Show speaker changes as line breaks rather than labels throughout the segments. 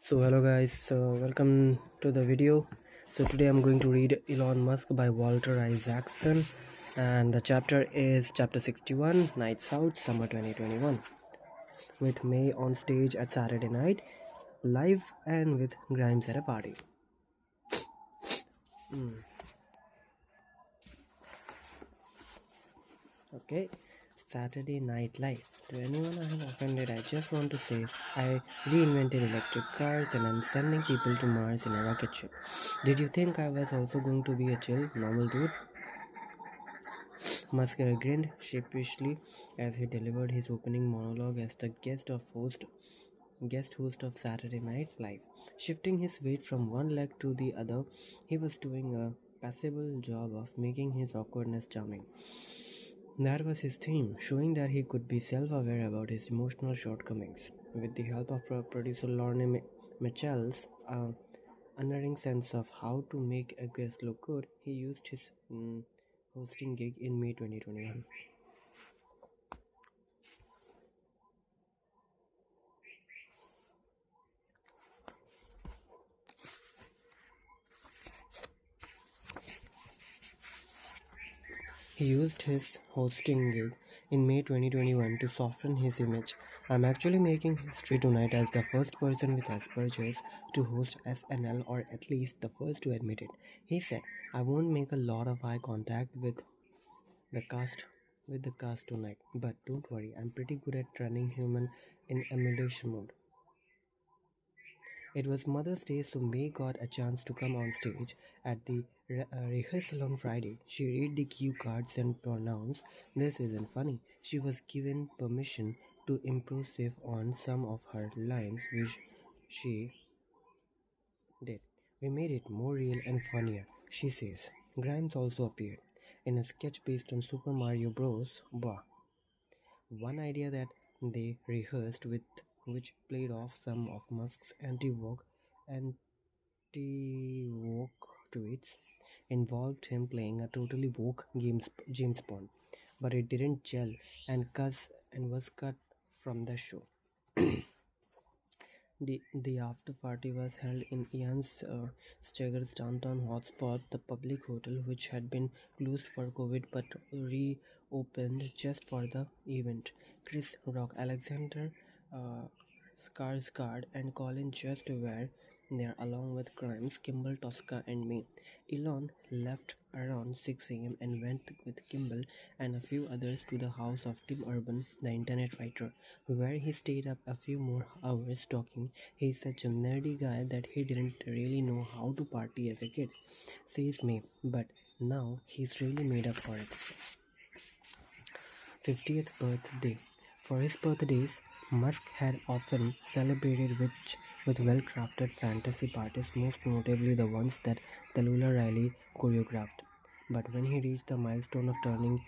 So hello guys, welcome to the video. So today I'm going to read Elon Musk by Walter Isaacson, and the chapter is chapter 61, Nights Out, Summer 2021, with May on stage at Saturday night, live, and with Grimes at a party. Okay, Saturday Night Live. To anyone I have offended, I just want to say I reinvented electric cars and I'm sending people to Mars in a rocket ship. Did you think I was also going to be a chill, normal dude? Musk grinned sheepishly as he delivered his opening monologue as the guest host of Saturday Night Live. Shifting his weight from one leg to the other, he was doing a passable job of making his awkwardness charming. That was his theme, showing that he could be self-aware about his emotional shortcomings. With the help of producer Lorne Michel's unerring sense of how to make a guest look good, he used his hosting gig in May 2021. He used his hosting gig in May 2021 to soften his image. I'm actually making history tonight as the first person with Asperger's to host SNL, or at least the first to admit it. He said, I won't make a lot of eye contact the cast with the cast tonight, but don't worry, I'm pretty good at turning human in emulation mode. It was Mother's Day, so May got a chance to come on stage at the rehearsal on Friday. She read the cue cards and pronounced, "This isn't funny." She was given permission to improve on some of her lines, which she did. We made it more real and funnier, she says. Grimes also appeared in a sketch based on Super Mario Bros. One idea that they rehearsed with, which played off some of Musk's anti-woke tweets, involved him playing a totally woke James Bond, but it didn't gel and was cut from the show. The after party was held in Ian's Steger's downtown hotspot, the public hotel, which had been closed for COVID but reopened just for the event. Chris Rock, Alexander Skarsgård, and Colin just were there along with Grimes, Kimball, Tosca, and me. Elon left around 6 a.m. and went with Kimball and a few others to the house of Tim Urban, the internet writer, where he stayed up a few more hours talking. He's such a nerdy guy that he didn't really know how to party as a kid, says May, but now he's really made up for it. 50th birthday. For his birthdays, Musk had often celebrated with well-crafted fantasy parties, most notably the ones that the Lula Riley choreographed. But when he reached the milestone of turning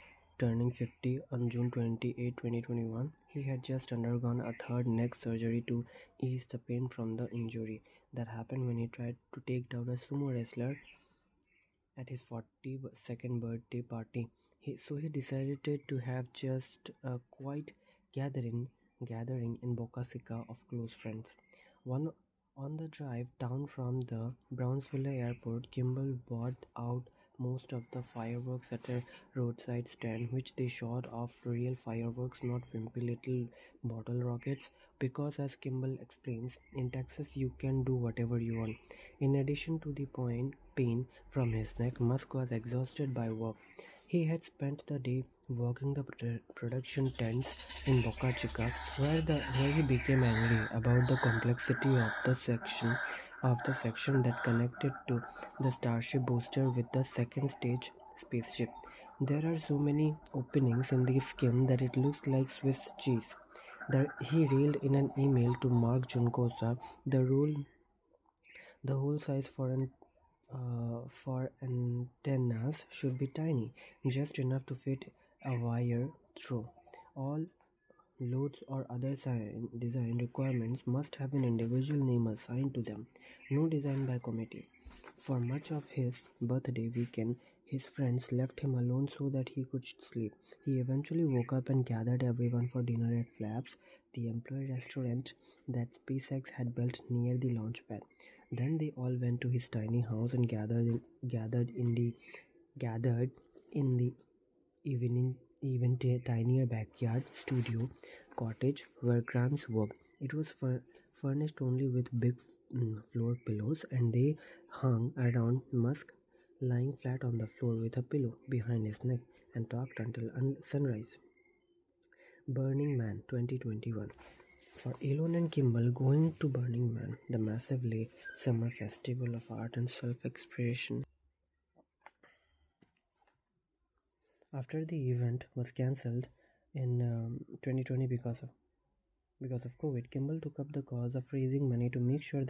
50 on June 28, 2021, he had just undergone a third neck surgery to ease the pain from the injury that happened when he tried to take down a sumo wrestler at his 42nd birthday party. So he decided to have just a quiet gathering in Boca Chica of close friends. One on the drive down from the Brownsville airport, Kimball bought out most of the fireworks at a roadside stand, which they shot off real fireworks, not wimpy little bottle rockets, because as Kimball explains, in Texas you can do whatever you want. In addition to the pain from his neck, Musk was exhausted by work. He had spent the day working the production tents in Boca Chica, where he became angry about the complexity of the section that connected to the Starship booster with the second stage spaceship. There are so many openings in the skin that it looks like Swiss cheese. He railed in an email to Mark Juncosa. The hole size for antennas should be tiny, just enough to fit a wire through. All loads or other design requirements must have an individual name assigned to them, no design by committee. For much of his birthday weekend, His friends left him alone so that he could sleep. He eventually woke up and gathered everyone for dinner at Flaps, the employee restaurant that SpaceX had built near the launch pad. Then they all went to his tiny house and gathered in the even tinier backyard studio cottage where Grams worked. It was furnished only with big floor pillows, and they hung around Musk, lying flat on the floor with a pillow behind his neck, and talked until sunrise. Burning Man 2021. For Elon and Kimball, going to Burning Man, the massive late summer festival of art and self-expression. After the event was cancelled in 2020 because of COVID, Kimball took up the cause of raising money to make sure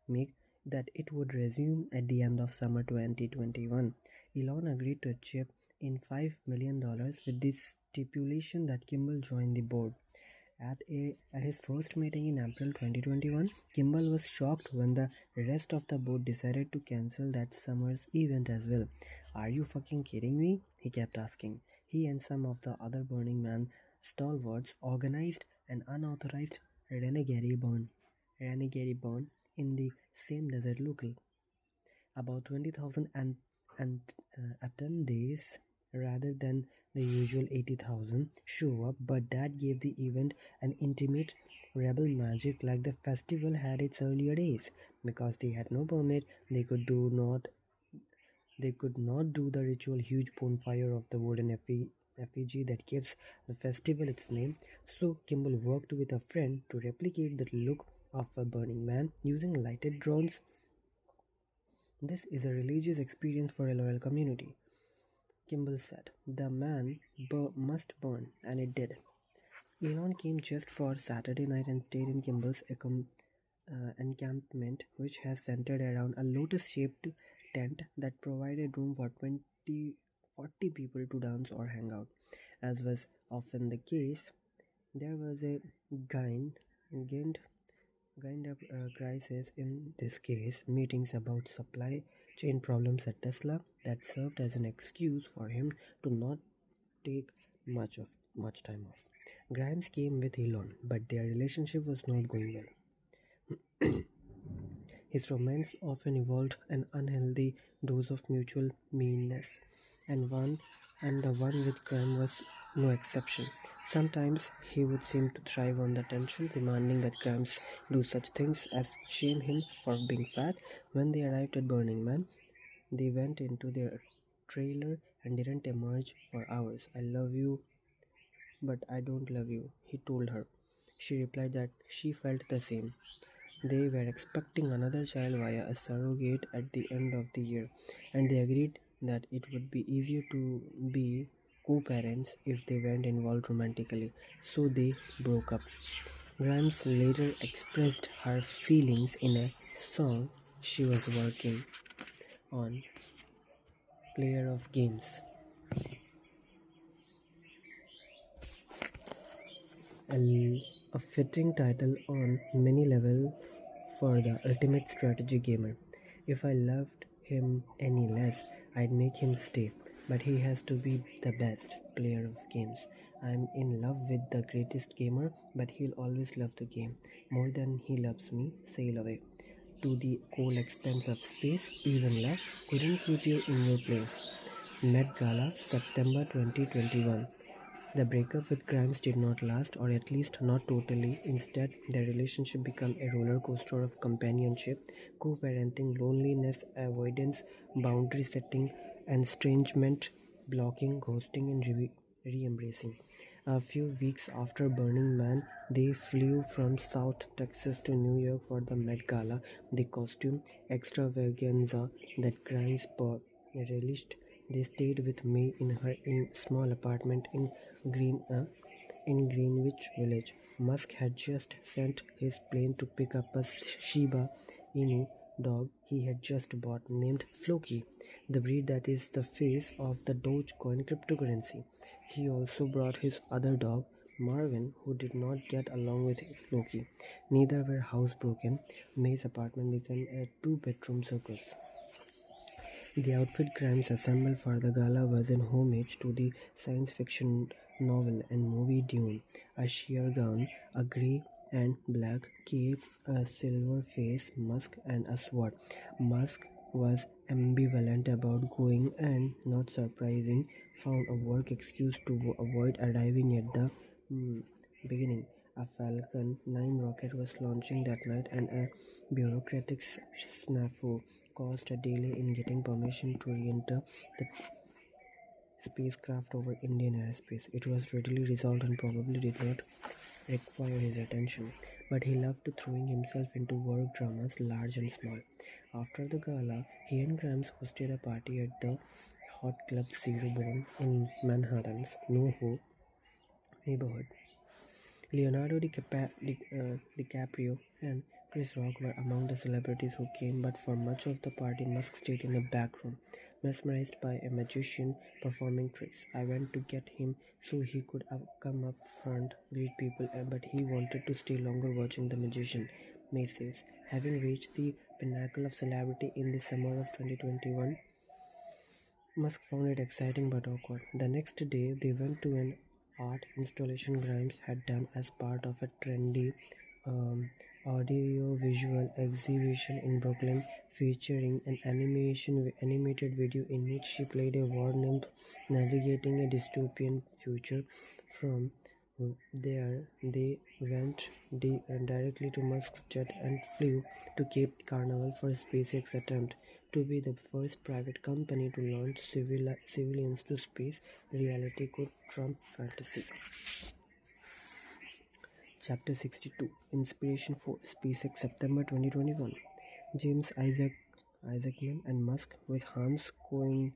make that it would resume at the end of summer 2021. Elon agreed to chip in $5 million with the stipulation that Kimball join the board. At his first meeting in April 2021, Kimball was shocked when the rest of the board decided to cancel that summer's event as well. "Are you fucking kidding me?" he kept asking. He and some of the other Burning Man stalwarts organized an unauthorized renegade burn in the same desert local. About 20,000 attendees rather than the usual 80,000 show up, but that gave the event an intimate rebel magic like the festival had its earlier days. Because they had no permit, they could not do the ritual huge bonfire of the wooden effigy that gives the festival its name. So Kimball worked with a friend to replicate the look of a Burning Man using lighted drones. "This is a religious experience for a loyal community," Kimball said. "The man must burn," and it did. Elon came just for Saturday night and stayed in Kimball's encampment, which has centered around a lotus-shaped tent that provided room for 40 people to dance or hang out. As was often the case, there was a gained up crisis, in this case meetings about supply chain problems at Tesla, that served as an excuse for him to not take much time off. Grimes came with Elon, but their relationship was not going well. His romance often involved an unhealthy dose of mutual meanness, and the one with Graham was no exception. Sometimes he would seem to thrive on the tension, demanding that Grams do such things as shame him for being fat. When they arrived at Burning Man, they went into their trailer and didn't emerge for hours. "I love you, but I don't love you," he told her. She replied that she felt the same. They were expecting another child via a surrogate at the end of the year, and they agreed that it would be easier to be co-parents if they weren't involved romantically, so they broke up. Grimes later expressed her feelings in a song she was working on, Player of Games. A fitting title on many levels for the ultimate strategy gamer. If I loved him any less, I'd make him stay, but he has to be the best player of games. I'm in love with the greatest gamer, but he'll always love the game more than he loves me. Sail away to the cold expanse of space. Even love couldn't keep you in your place. Met Gala, September 2021. The breakup with Grimes did not last, or at least not totally. Instead, their relationship became a roller coaster of companionship, co-parenting, loneliness, avoidance, boundary setting, estrangement, blocking, ghosting, and re-embracing. A few weeks after Burning Man, they flew from South Texas to New York for the Met Gala, the costume extravaganza that Grimes relished. They stayed with May in her small apartment Green in Greenwich Village. Musk had just sent his plane to pick up a Shiba Inu dog he had just bought named Floki, the breed that is the face of the Dogecoin cryptocurrency. He also brought his other dog, Marvin, who did not get along with Floki. Neither were housebroken. May's apartment became a two-bedroom circus. The outfit Grimes assembled for the gala was in homage to the science fiction novel and movie Dune: a sheer gown, a grey and black cape, a silver face mask, and a sword. Musk was ambivalent about going and, not surprising, found a work excuse to avoid arriving at the mm, beginning. A Falcon 9 rocket was launching that night, and a bureaucratic snafu caused a delay in getting permission to re-enter the spacecraft over Indian airspace. It was readily resolved and probably did not require his attention, but he loved throwing himself into work dramas, large and small. After the gala, he and Grams hosted a party at the Hot Club Zero Bone in Manhattan's NoHo neighborhood. Leonardo DiCaprio and Chris Rock were among the celebrities who came, but for much of the party, Musk stayed in the back room, mesmerized by a magician performing tricks. I went to get him so he could come up front, greet people, but he wanted to stay longer watching the magician. May says, having reached the pinnacle of celebrity in the summer of 2021, Musk found it exciting but awkward. The next day, they went to an art installation Grimes had done as part of a trendy um, audio-visual exhibition in Brooklyn, featuring an animated video in which she played a war nymph navigating a dystopian future. From there, they went directly to Musk's jet and flew to Cape Canaveral for SpaceX attempt to be the first private company to launch civilians to space. Reality could trump fantasy. Chapter 62: Inspiration for SpaceX, September 2021. James Isaacman and Musk with Hans Koenigsmann.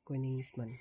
Koenigsmann.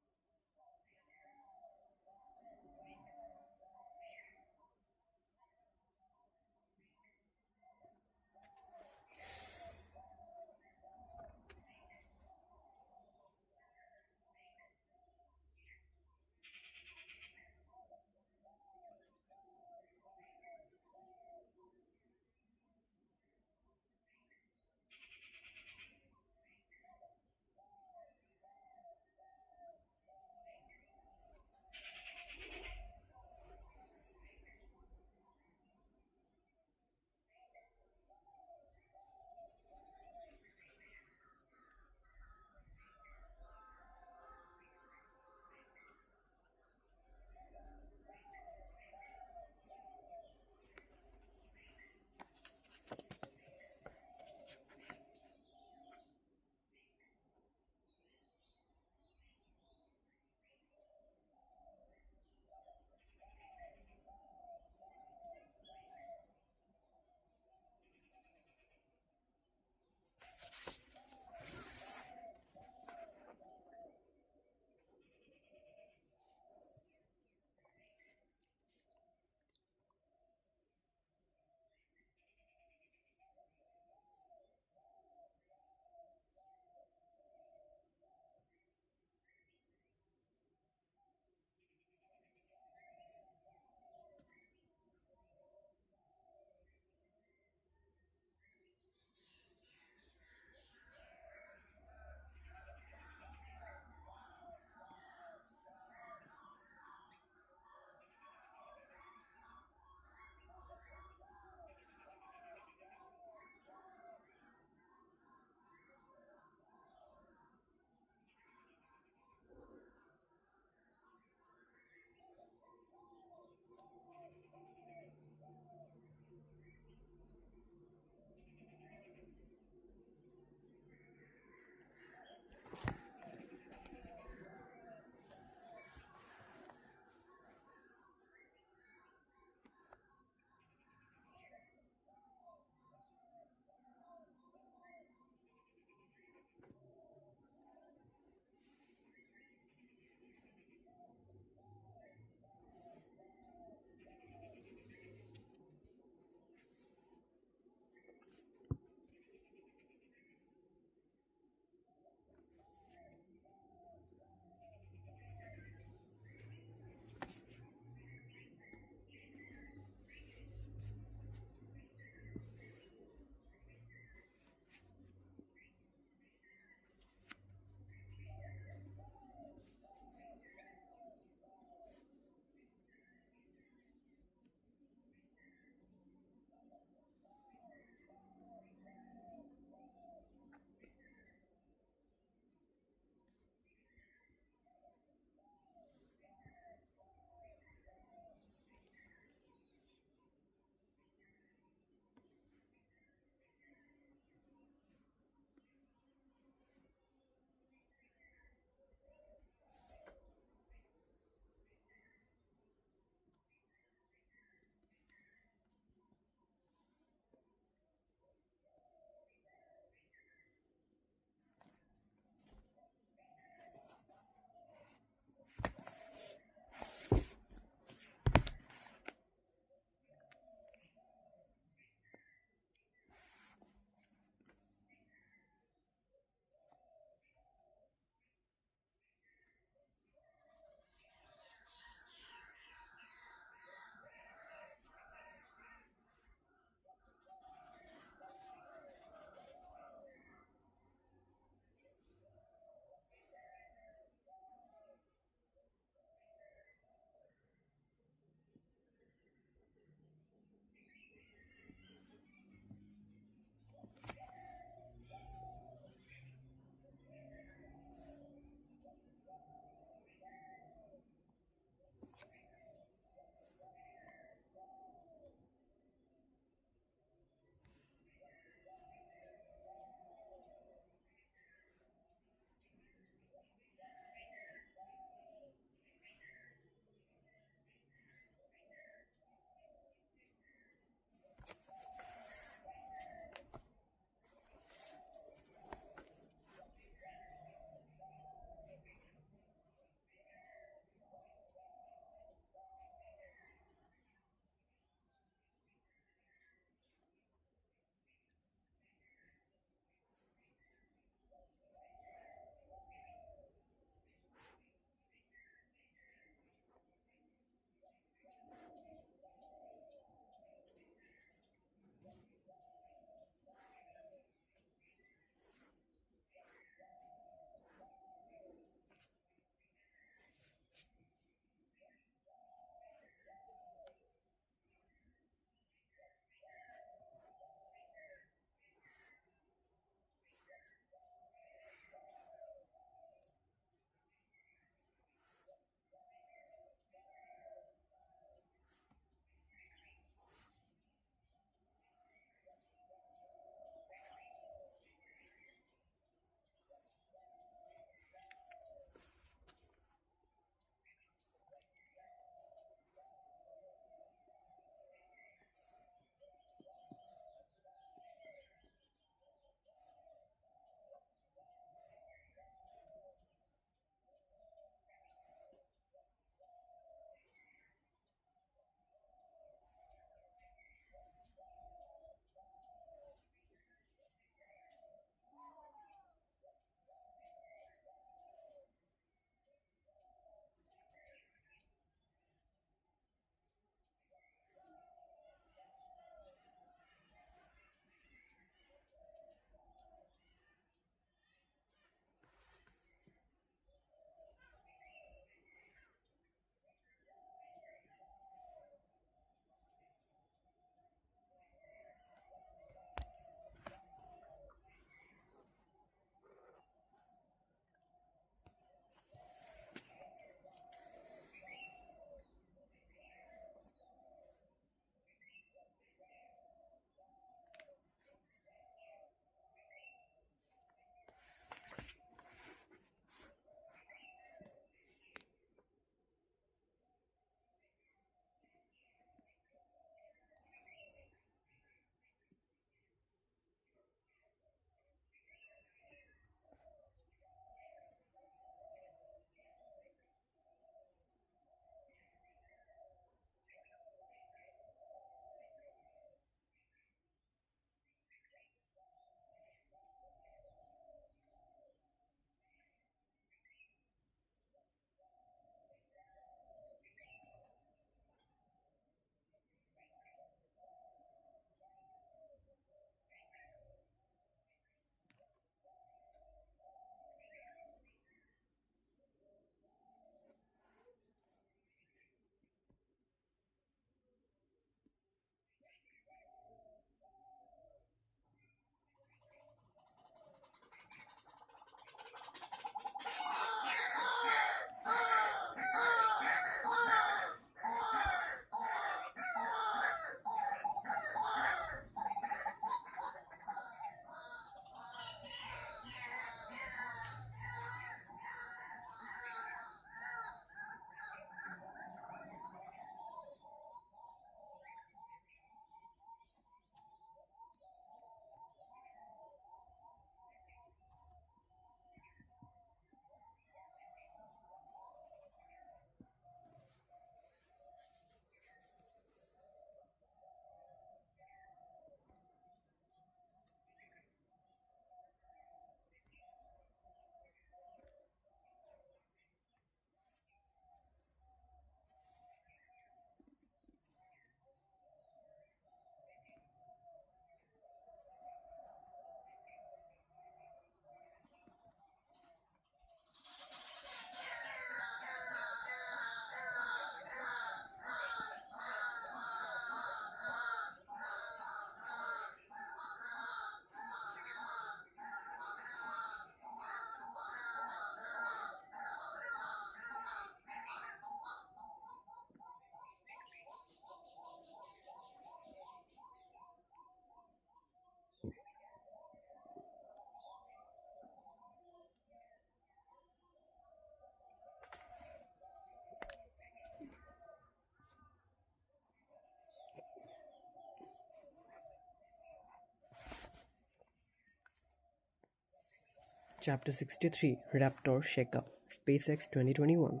Chapter 63 Raptor Shakeup SpaceX 2021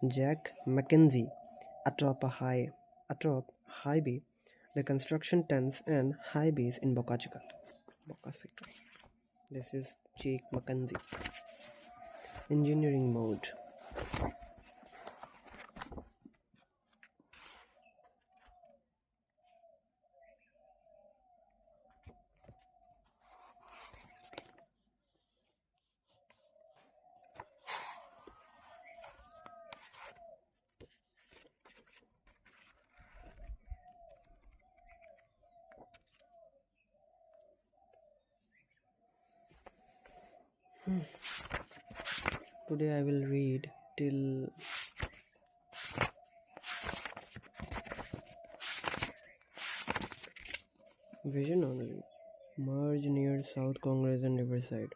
Jack McKenzie atop high bay, the construction tents and high base in Boca Chica. This is Jake McKenzie. Engineering mode. Today I will read till Vision only. Merge near South Congress and Riverside.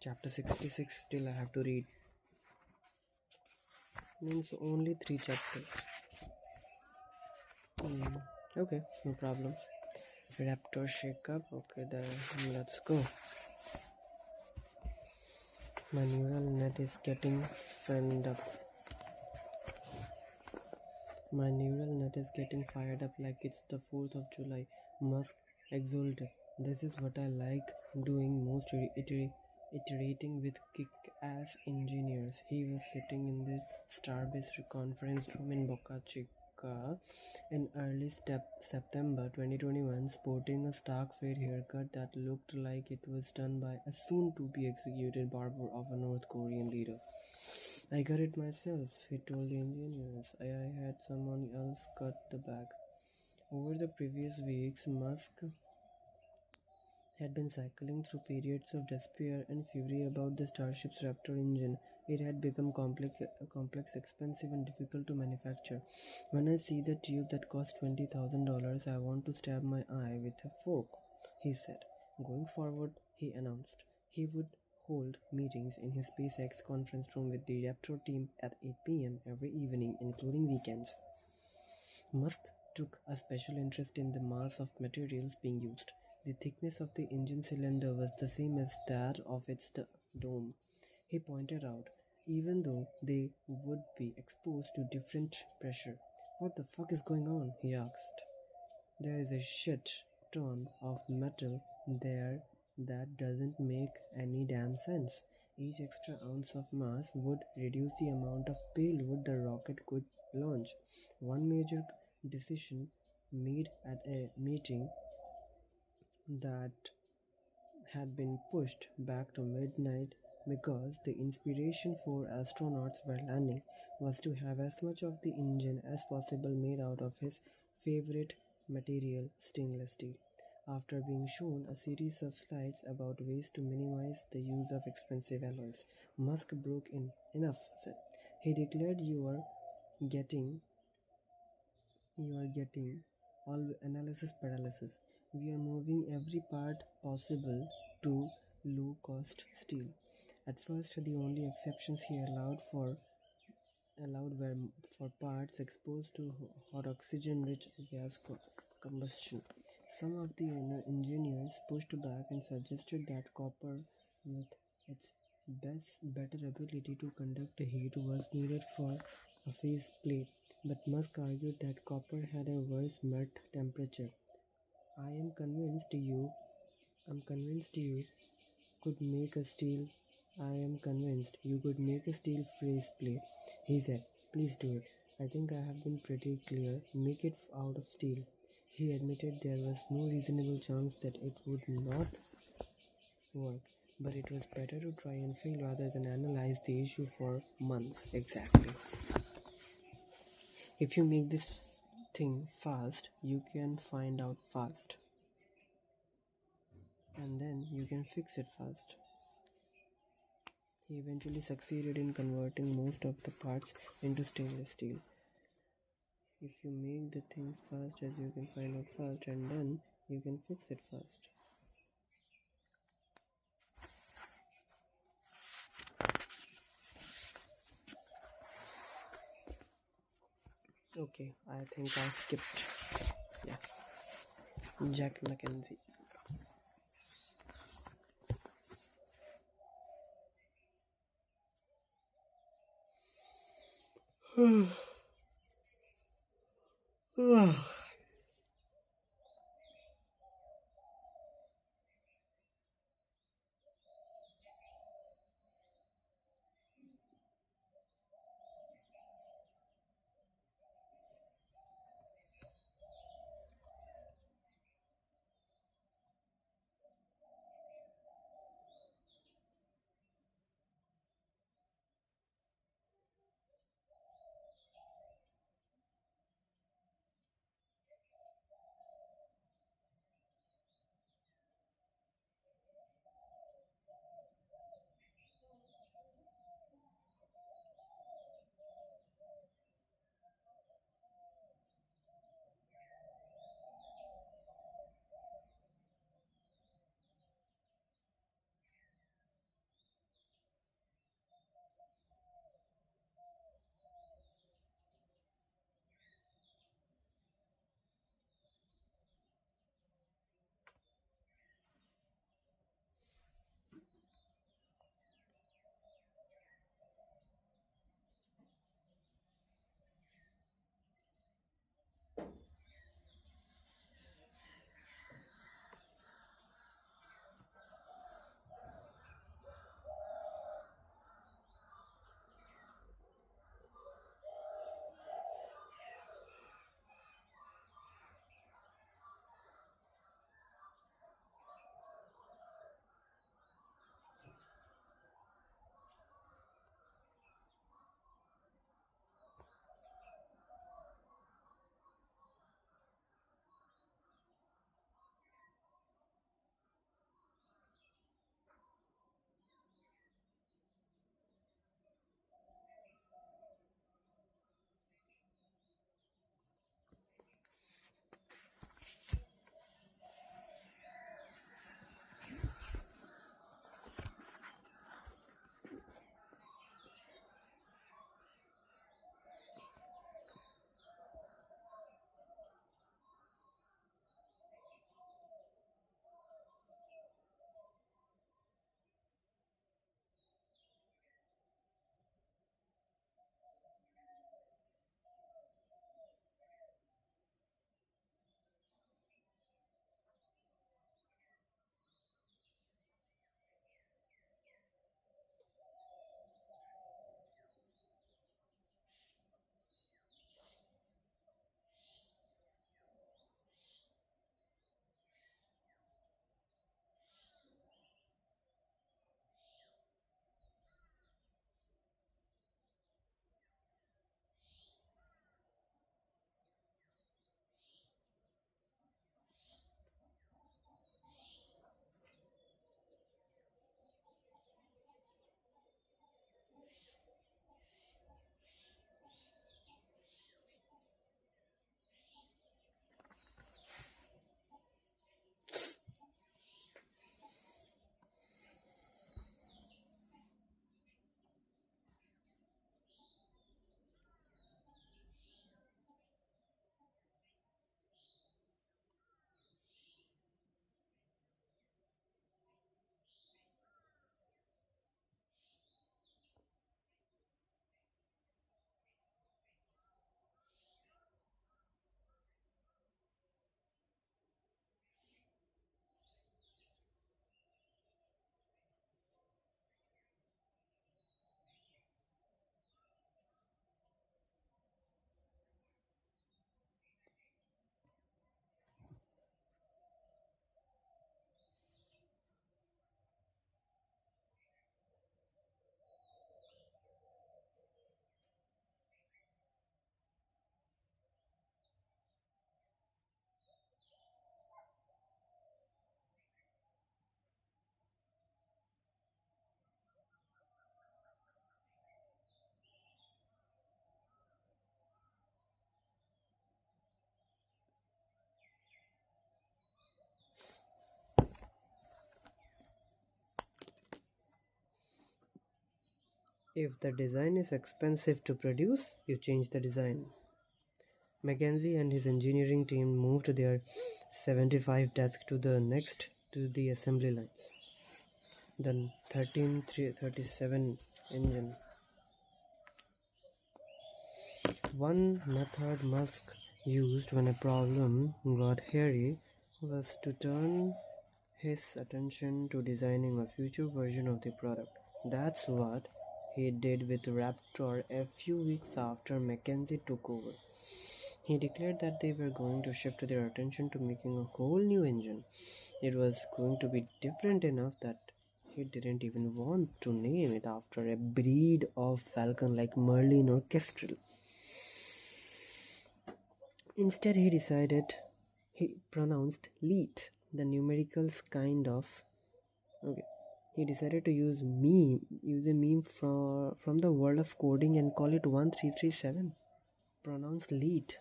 Chapter 66 still I have to read. Means only 3 chapters. Okay, no problem. Raptor shakeup. Okay, then let's go. My neural net is getting fanned up. My neural net is getting fired up like it's the 4th of July. Musk exulted. This is what I like doing most, iterating with kick-ass engineers. He was sitting in the Starbase conference room in Boca Chica in early September 2021, sporting a stark fade haircut that looked like it was done by a soon-to-be-executed barber of a North Korean leader. I got it myself, he told the engineers. I had someone else cut the bag. Over the previous weeks, Musk had been cycling through periods of despair and fury about the Starship's Raptor engine. It had become complex, expensive, and difficult to manufacture. When I see the tube that cost $20,000, I want to stab my eye with a fork, he said. Going forward, he announced, he would hold meetings in his SpaceX conference room with the Raptor team at 8 p.m. every evening, including weekends. Musk took a special interest in the mass of materials being used. The thickness of the engine cylinder was the same as that of its dome, he pointed out, even though they would be exposed to different pressure. What the fuck is going on? He asked. There is a shit ton of metal there that doesn't make any damn sense. Each extra ounce of mass would reduce the amount of payload the rocket could launch. One major decision made at a meeting that had been pushed back to midnight because the inspiration for astronauts while landing was to have as much of the engine as possible made out of his favorite material, stainless steel. After being shown a series of slides about ways to minimize the use of expensive alloys, Musk broke in. Enough, said. He declared you are getting all analysis paralysis. We are moving every part possible to low cost steel. At first, the only exceptions he allowed were for parts exposed to hot oxygen rich gas combustion. Some of the engineers pushed back and suggested that copper, with its better ability to conduct heat, was needed for a face plate, but Musk argued that copper had a worse melt temperature. I'm convinced you could make a steel I am convinced you could make a steel face plate, he said. Please do it. I think I have been pretty clear. Make it out of steel. He admitted there was no reasonable chance that it would not work, but it was better to try and fail rather than analyze the issue for months. Exactly. If you make this thing fast, you can find out fast. And then you can fix it fast. He eventually succeeded in converting most of the parts into stainless steel. If you make the thing fast as you can find out fast, and then you can fix it fast. Okay. Okay, I think I skipped. Yeah, Jack Mackenzie. If the design is expensive to produce, you change the design. Mackenzie and his engineering team moved their 75 desk to the assembly lines. The 1337 engine. One method Musk used when a problem got hairy was to turn his attention to designing a future version of the product. That's what he did with Raptor a few weeks after Mackenzie took over. He declared that they were going to shift their attention to making a whole new engine. It was going to be different enough that he didn't even want to name it after a breed of falcon like Merlin or Kestrel. Instead, he pronounced Leet, the numericals kind of. Okay. He decided to use a meme from the world of coding and call it 1337. Pronounced Leet.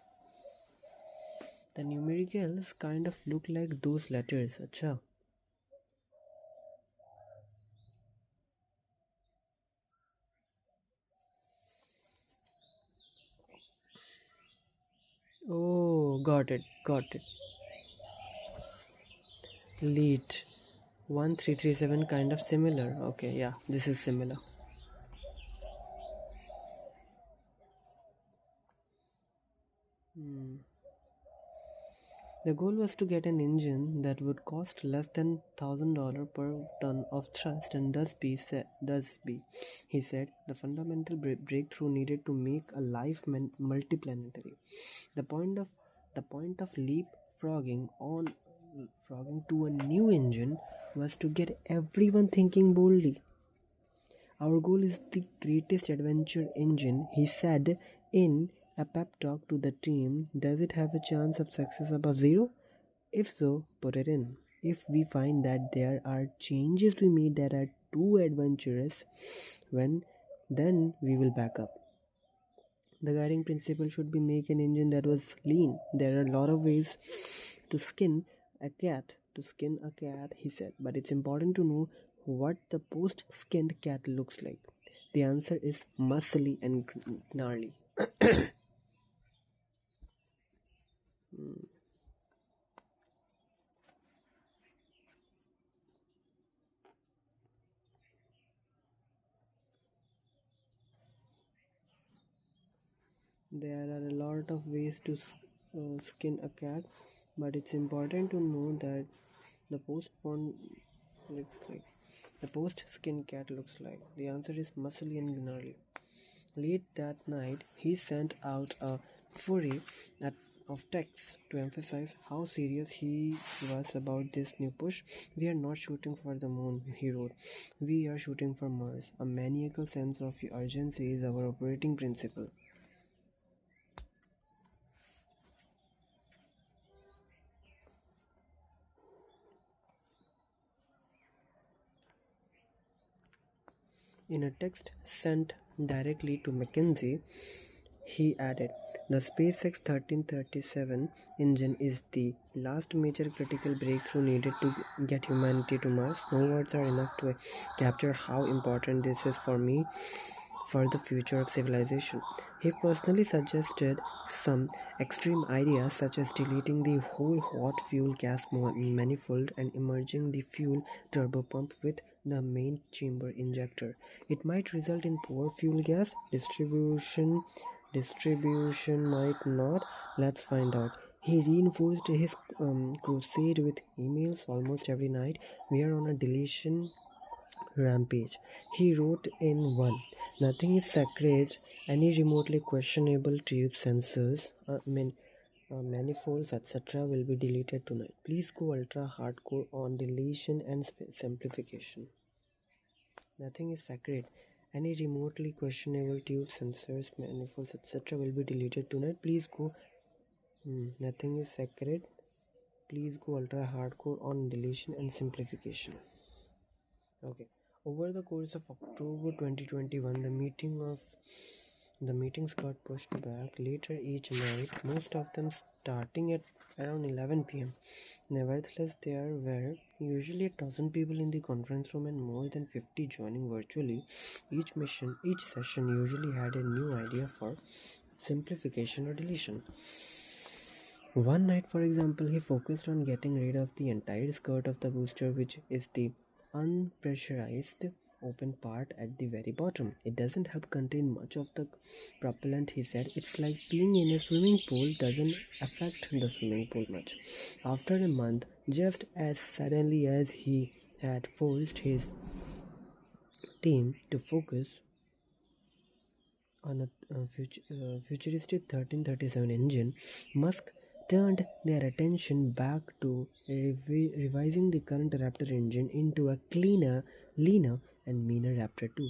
The numericals kind of look like those letters. Acha. Oh, got it. Leet. 1337 kind of similar. Okay, yeah, this is similar. The goal was to get an engine that would cost less than $1,000 per ton of thrust and thus be, he said, the fundamental breakthrough needed to make a life multiplanetary. The point of leapfrogging to a new engine was to get everyone thinking boldly. Our goal is the greatest adventure engine, he said in a pep talk to the team. Does it have a chance of success above zero? If so, put it in. If we find that there are changes we made that are too adventurous, then we will back up. The guiding principle should be make an engine that was lean. There are a lot of ways to skin a cat, he said, but it's important to know what the post-skinned cat looks like. The answer is muscly and gnarly. There are a lot of ways to skin a cat, but it's important to know that the post-spawn looks like. The post-skin cat looks like. The answer is muscly and gnarly. Late that night, he sent out a flurry of texts to emphasize how serious he was about this new push. We are not shooting for the moon, he wrote. We are shooting for Mars. A maniacal sense of urgency is our operating principle. In a text sent directly to Mackenzie, he added, the SpaceX 1337 engine is the last major critical breakthrough needed to get humanity to Mars. No words are enough to capture how important this is for me for the future of civilization. He personally suggested some extreme ideas such as deleting the whole hot fuel gas manifold and merging the fuel turbopump with the main chamber injector. It might result in poor fuel gas distribution might not. Let's find out. He reinforced his crusade with emails almost every night. We are on a deletion rampage. He wrote in one, nothing is sacred. Any remotely questionable tube sensors, manifolds, etc. will be deleted tonight. Please go ultra hardcore on deletion and simplification. Nothing is sacred. Any remotely questionable tube sensors, manifolds, etc. will be deleted tonight. Please go. Nothing is sacred. Please go ultra hardcore on deletion and simplification. Okay. Over the course of October 2021, the meetings got pushed back later each night, most of them starting at around 11 p.m. Nevertheless, there were usually 1,000 people in the conference room and more than 50 joining virtually. Each session usually had a new idea for simplification or deletion. One night, for example, he focused on getting rid of the entire skirt of the booster, which is the unpressurized open part at the very bottom. It doesn't help contain much of the propellant, he said. It's like being in a swimming pool doesn't affect the swimming pool much. After a month, just as suddenly as he had forced his team to focus on a futuristic 1337 engine, Musk turned their attention back to revising the current Raptor engine into a cleaner, leaner, and meaner Raptor 2.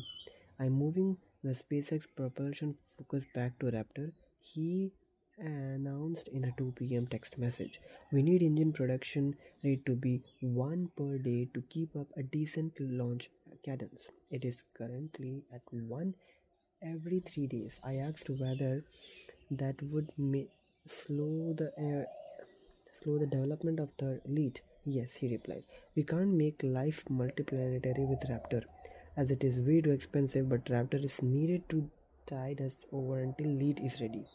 I'm moving the SpaceX propulsion focus back to Raptor, he announced in a 2 p.m. text message. We need engine production rate to be 1 per day to keep up a decent launch cadence. It is currently at 1 every 3 days. I asked whether that would slow the slow the development of the elite. Yes, he replied. We can't make life multiplanetary with Raptor, as it is way too expensive, but Raptor is needed to tide us over until lead is ready.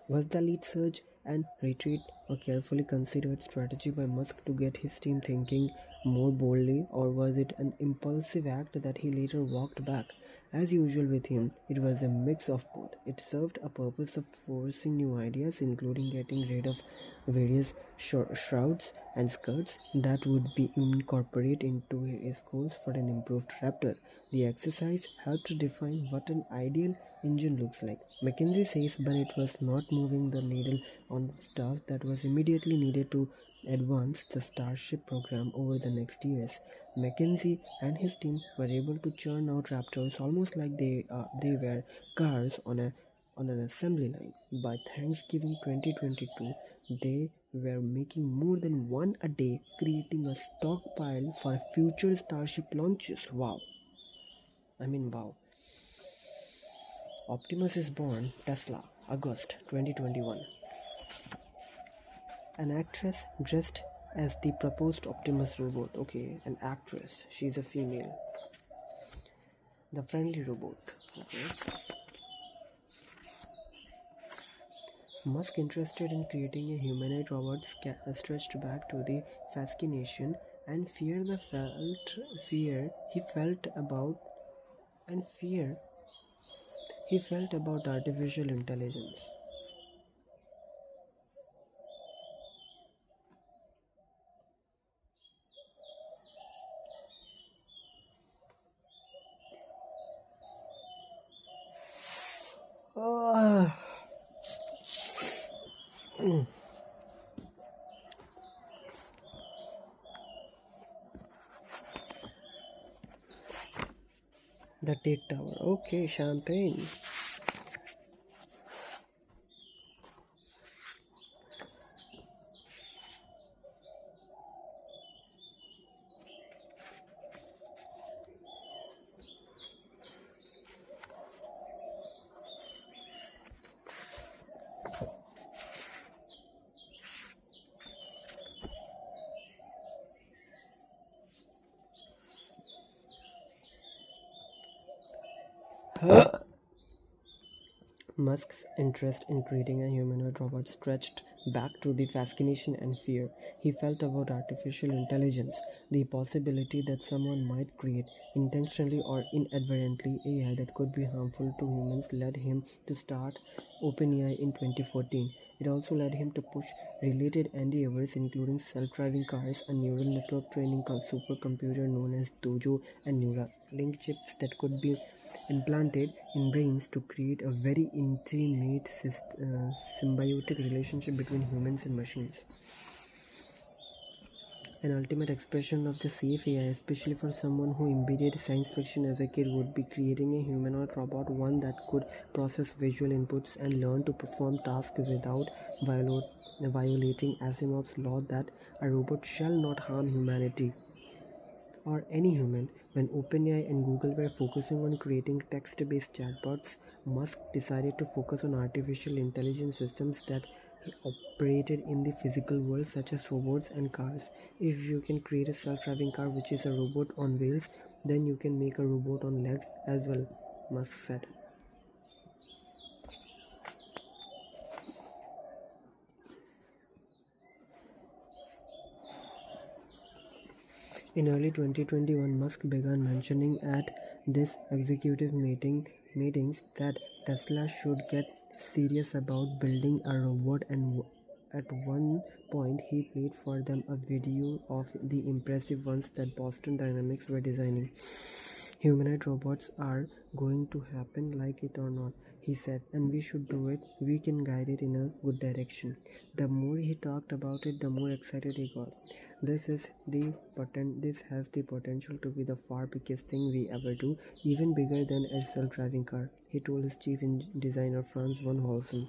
Was the lead surge and retreat a carefully considered strategy by Musk to get his team thinking more boldly, or was it an impulsive act that he later walked back? As usual with him, it was a mix of both. It served a purpose of forcing new ideas, including getting rid of various shrouds and skirts that would be incorporated into his goals for an improved Raptor. The exercise helped define what an ideal engine looks like. McKinsey says, but it was not moving the needle on stuff that was immediately needed to advance the Starship program over the next years. McKinsey and his team were able to churn out Raptors almost like they were cars on an assembly line. By Thanksgiving 2022, they were making more than one a day, creating a stockpile for future Starship launches. Wow. Wow. Optimus is born, Tesla, August 2021. An actress dressed as the proposed Optimus robot. Okay, an actress. She's a female. The friendly robot. Okay. Musk interested in creating a humanoid robot stretched back to the fascination and fear he felt about and fear he felt about artificial intelligence. Ah. The Take Tower. Okay, champagne. Musk's interest in creating a humanoid robot stretched back to the fascination and fear he felt about artificial intelligence. The possibility that someone might create, intentionally or inadvertently, AI that could be harmful to humans led him to start OpenAI in 2014. It also led him to push related endeavors including self-driving cars, a neural network training supercomputer known as Dojo, and Neuralink chips that could be implanted in brains to create a very intimate symbiotic relationship between humans and machines. An ultimate expression of the safe AI, especially for someone who embodied science fiction as a kid, would be creating a humanoid robot, one that could process visual inputs and learn to perform tasks without violating Asimov's law that a robot shall not harm humanity or any human. When OpenAI and Google were focusing on creating text-based chatbots, Musk decided to focus on artificial intelligence systems that operated in the physical world, such as robots and cars. If you can create a self-driving car which is a robot on wheels, then you can make a robot on legs as well, Musk said. In early 2021, Musk began mentioning at this executive meetings that Tesla should get serious about building a robot, and at one point he played for them a video of the impressive ones that Boston Dynamics were designing. Humanoid robots are going to happen, like it or not, he said, and we should do it. We can guide it in a good direction. The more he talked about it, the more excited he got. This has the potential to be the far biggest thing we ever do, even bigger than a self-driving car, he told his chief designer Franz von Holzen.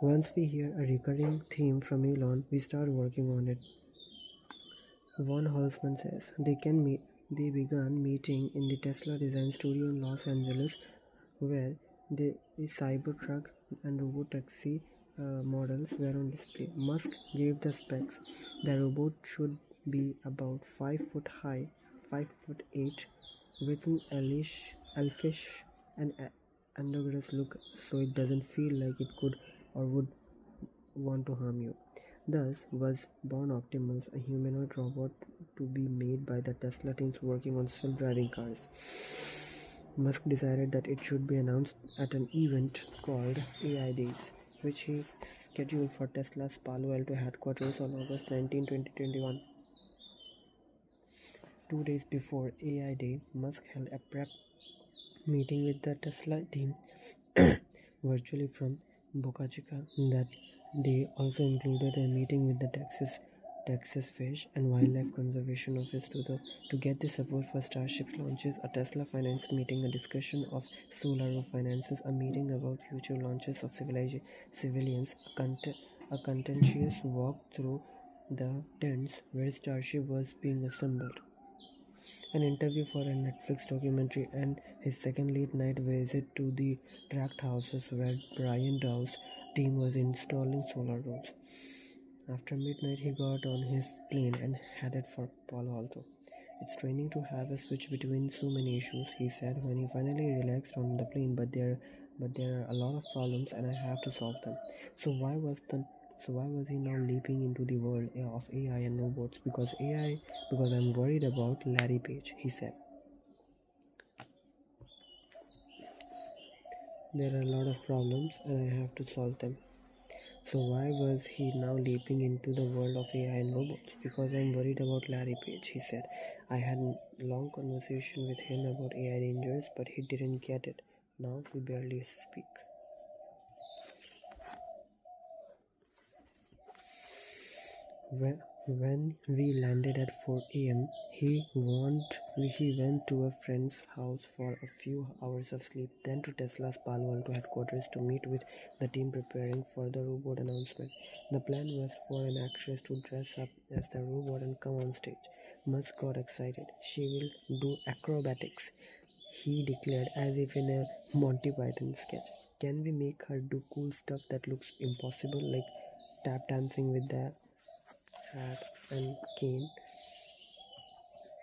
Once we hear a recurring theme from Elon, we start working on it. Von Holzman says they began meeting in the Tesla design studio in Los Angeles, where the Cybertruck and robotaxi models were on display. Musk gave the specs. The robot should be about 5 foot high, 5 foot 8, with an elfish and androgynous look, so it doesn't feel like it could or would want to harm you. Thus was born Optimus, a humanoid robot to be made by the Tesla teams working on self-driving cars. Musk decided that it should be announced at an event called AI Days, which he scheduled for Tesla's Palo Alto headquarters on August 19, 2021. 2 days before AI Day, Musk held a prep meeting with the Tesla team virtually from Boca Chica. That day also included a meeting with the Texas Fish and Wildlife Conservation Office to get the support for Starship launches, a Tesla finance meeting, a discussion of solar roof finances, a meeting about future launches of civilians, a contentious walk through the tents where Starship was being assembled, an interview for a Netflix documentary, and his second late-night visit to the tract houses where Brian Dow's team was installing solar roofs. After midnight, he got on his plane and headed for Palo Alto. It's draining to have a switch between so many issues, he said when he finally relaxed on the plane, but there are a lot of problems and I have to solve them. So why was he now leaping into the world of AI and robots? Because I'm worried about Larry Page, he said. There are a lot of problems and I have to solve them. So why was he now leaping into the world of AI and robots? Because I'm worried about Larry Page, he said. I had a long conversation with him about AI dangers, but he didn't get it. Now we barely speak. When we landed at 4 a.m., he went to a friend's house for a few hours of sleep, then to Tesla's Palo Alto headquarters to meet with the team preparing for the robot announcement. The plan was for an actress to dress up as the robot and come on stage. Musk got excited. She will do acrobatics, he declared as if in a Monty Python sketch. Can we make her do cool stuff that looks impossible, like tap dancing with the hat and cane?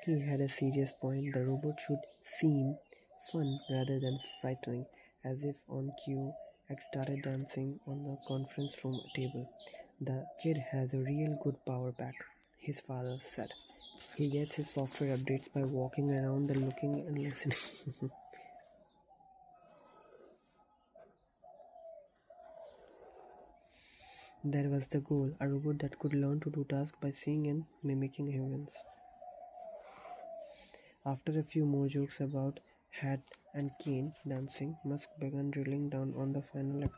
He had a serious point. The robot should seem fun rather than frightening. As if on cue, X started dancing on the conference room table. The kid has a real good power pack, his father said. He gets his software updates by walking around and looking and listening. That was the goal, a robot that could learn to do tasks by seeing and mimicking humans. After a few more jokes about hat and cane dancing, Musk began drilling down on the final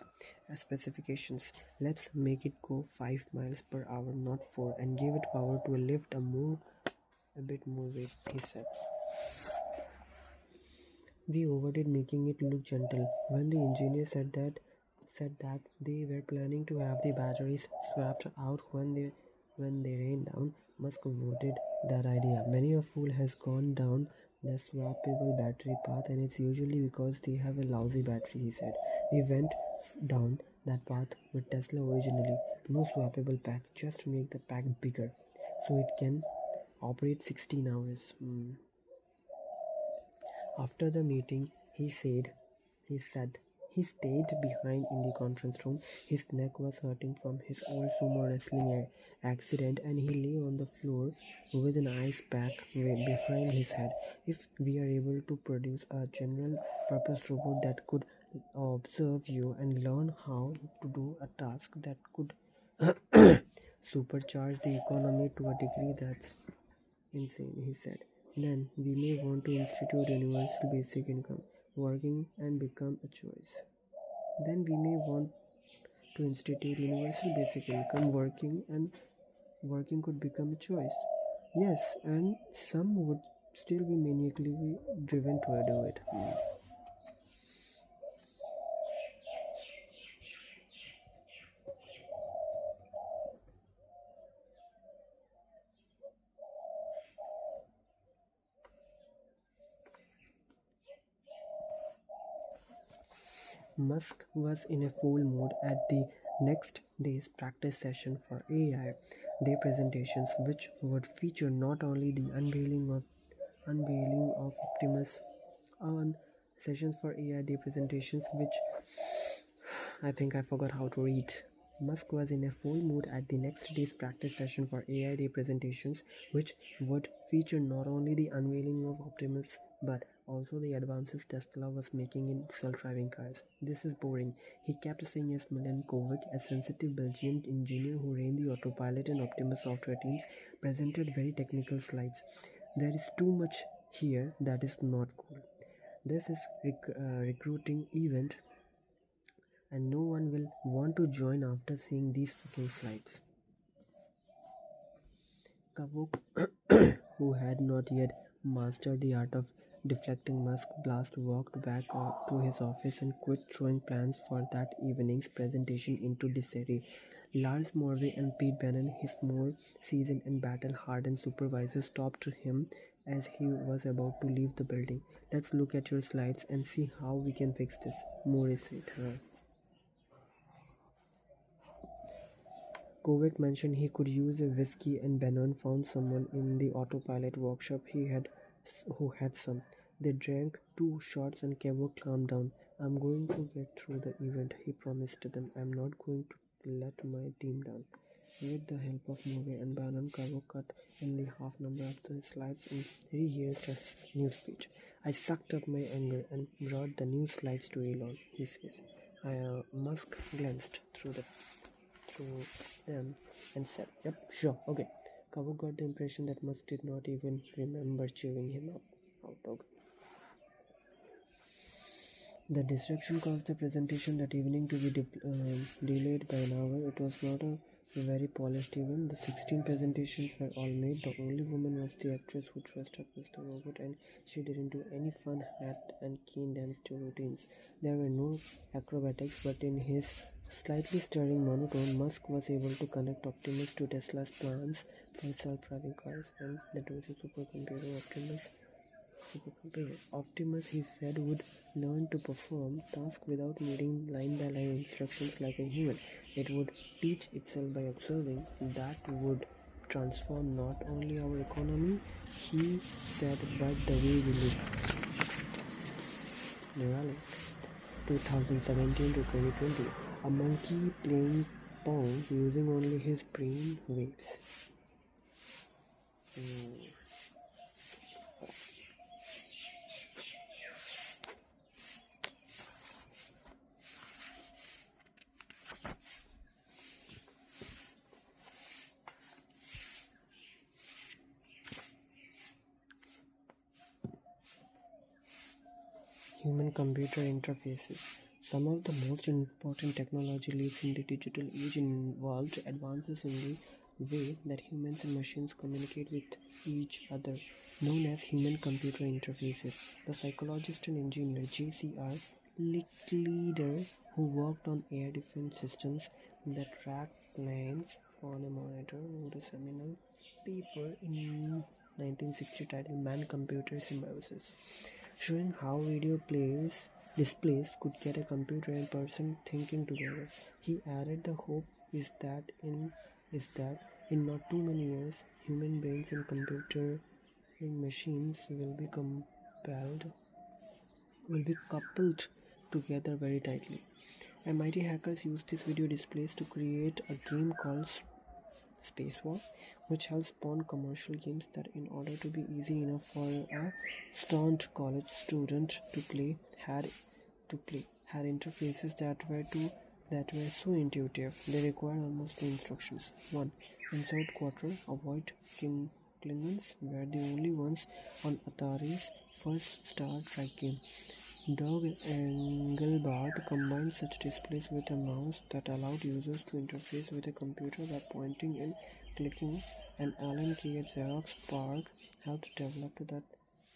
specifications. Let's make it go 5 miles per hour, not 4, and give it power to lift a bit more weight, he said. We overdid making it look gentle. When the engineer said that they were planning to have the batteries swapped out when they rain down, Musk voted that idea. Many a fool has gone down the swappable battery path, and it's usually because they have a lousy battery, he said. We went down that path with Tesla originally. No swappable pack, just make the pack bigger so it can operate 16 hours. After the meeting, he said He stayed behind in the conference room. His neck was hurting from his old sumo wrestling accident, and he lay on the floor with an ice pack behind his head. If we are able to produce a general purpose robot that could observe you and learn how to do a task that could supercharge the economy to a degree that's insane, he said. Then we may want to institute universal basic income, working and become a choice. Then we may want to institute universal basic income, working could become a choice. Yes, and some would still be maniacally driven to do it. Musk was in a full mood at the next day's practice session for AI Day presentations, which would feature not only the unveiling of Optimus on sessions for AI Day presentations, which I think I forgot how to read. Musk was in a full mood at the next day's practice session for AI Day presentations, which would feature not only the unveiling of Optimus but also the advances Tesla was making in self-driving cars. This is boring, he kept saying as Milan Kovic, a sensitive Belgian engineer who ran the autopilot and Optimus software teams, presented very technical slides. There is too much here that is not cool. This is recruiting event and no one will want to join after seeing these fucking slides. Kavuk, who had not yet mastered the art of deflecting Musk blast, walked back to his office and quit throwing plans for that evening's presentation into disarray. Lars Morvey and Pete Bannon, his more seasoned and battle-hardened supervisors, stopped him as he was about to leave the building. Let's look at your slides and see how we can fix this, Morris said. Kovac mentioned he could use a whiskey and Bannon found someone in the autopilot workshop who had some. They drank 2 shots and Kovac calmed down. I'm going to get through the event, he promised them. I'm not going to let my team down. With the help of Move and Bannon, Kovac cut in the half number of the slides and rehearsed his new speech. I sucked up my anger and brought the new slides to Elon, he says. Musk glanced through them and said, "Yep, sure, okay." Kavuk got the impression that Musk did not even remember chewing him out. Okay. The disruption caused the presentation that evening to be delayed by an hour. It was not a very polished event. The 16 presentations were all made. The only woman was the actress who dressed up as the robot, and she didn't do any fun hat and keen dance to routines. There were no acrobatics, but in his slightly stirring monotone, Musk was able to connect Optimus to Tesla's plans for self-driving cars and the Dojo supercomputer Optimus, he said, would learn to perform tasks without needing line-by-line instructions like a human. It would teach itself by observing. That would transform not only our economy, he said, but the way we live. Neuralink, 2017 to 2020. A monkey playing Pong using only his brain waves. Human-computer interfaces. Some of the most important technology leaps in the digital age involved advances in the way that humans and machines communicate with each other, known as human-computer interfaces. The psychologist and engineer J.C.R. Licklider, who worked on air defense systems that track planes on a monitor, wrote a seminal paper in 1960 titled Man-Computer Symbiosis, showing how video displays could get a computer and person thinking together. He added the hope is that in not too many years, human brains and computer machines will be coupled together very tightly. MIT hackers used these video displays to create a game called Spacewar, which helps spawn commercial games that, in order to be easy enough for a staunch college student to play, had interfaces that were so intuitive they required almost no instructions. 1. Insert quarter, avoid Klingons were the only ones on Atari's first Star Trek game. Doug Engelbart combined such displays with a mouse that allowed users to interface with a computer by pointing and clicking, and Alan Kay at Xerox PARC helped develop that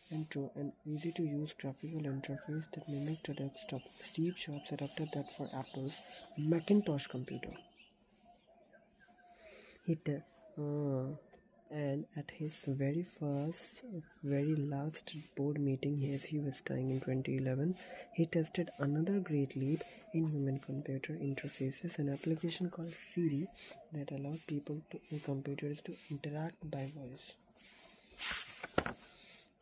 into an easy-to-use graphical interface that mimicked a desktop. Steve Jobs adapted that for Apple's Macintosh computer. And at his very last board meeting as he was dying in 2011, he tested another great leap in human-computer interfaces, an application called Siri that allowed computers to interact by voice.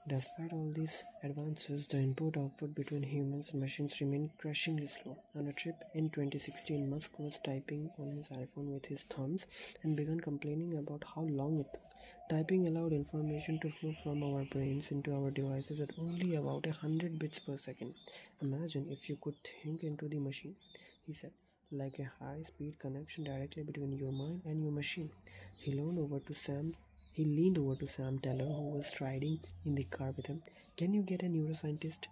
Despite all these advances, the input-output between humans and machines remained crushingly slow. On a trip in 2016, Musk was typing on his iPhone with his thumbs and began complaining about how long it took. Typing allowed information to flow from our brains into our devices at only about 100 bits per second. Imagine if you could think into the machine, he said, like a high-speed connection directly between your mind and your machine. He leaned over to Sam Teller, who was riding in the car with him. Can you get a neuroscientist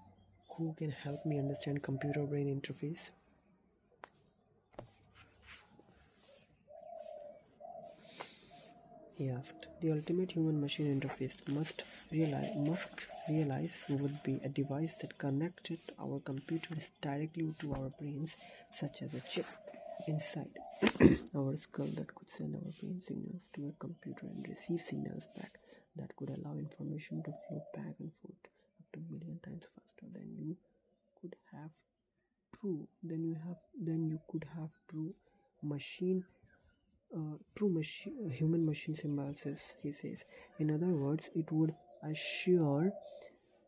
who can help me understand computer-brain interface? He asked. The ultimate human-machine interface Musk realized would be a device that connected our computers directly to our brains, such as a chip inside our skull that could send our brain signals to a computer and receive signals back, that could allow information to flow back and forth up to a million times faster than you could have true human-machine symbiosis, he says. In other words, it would assure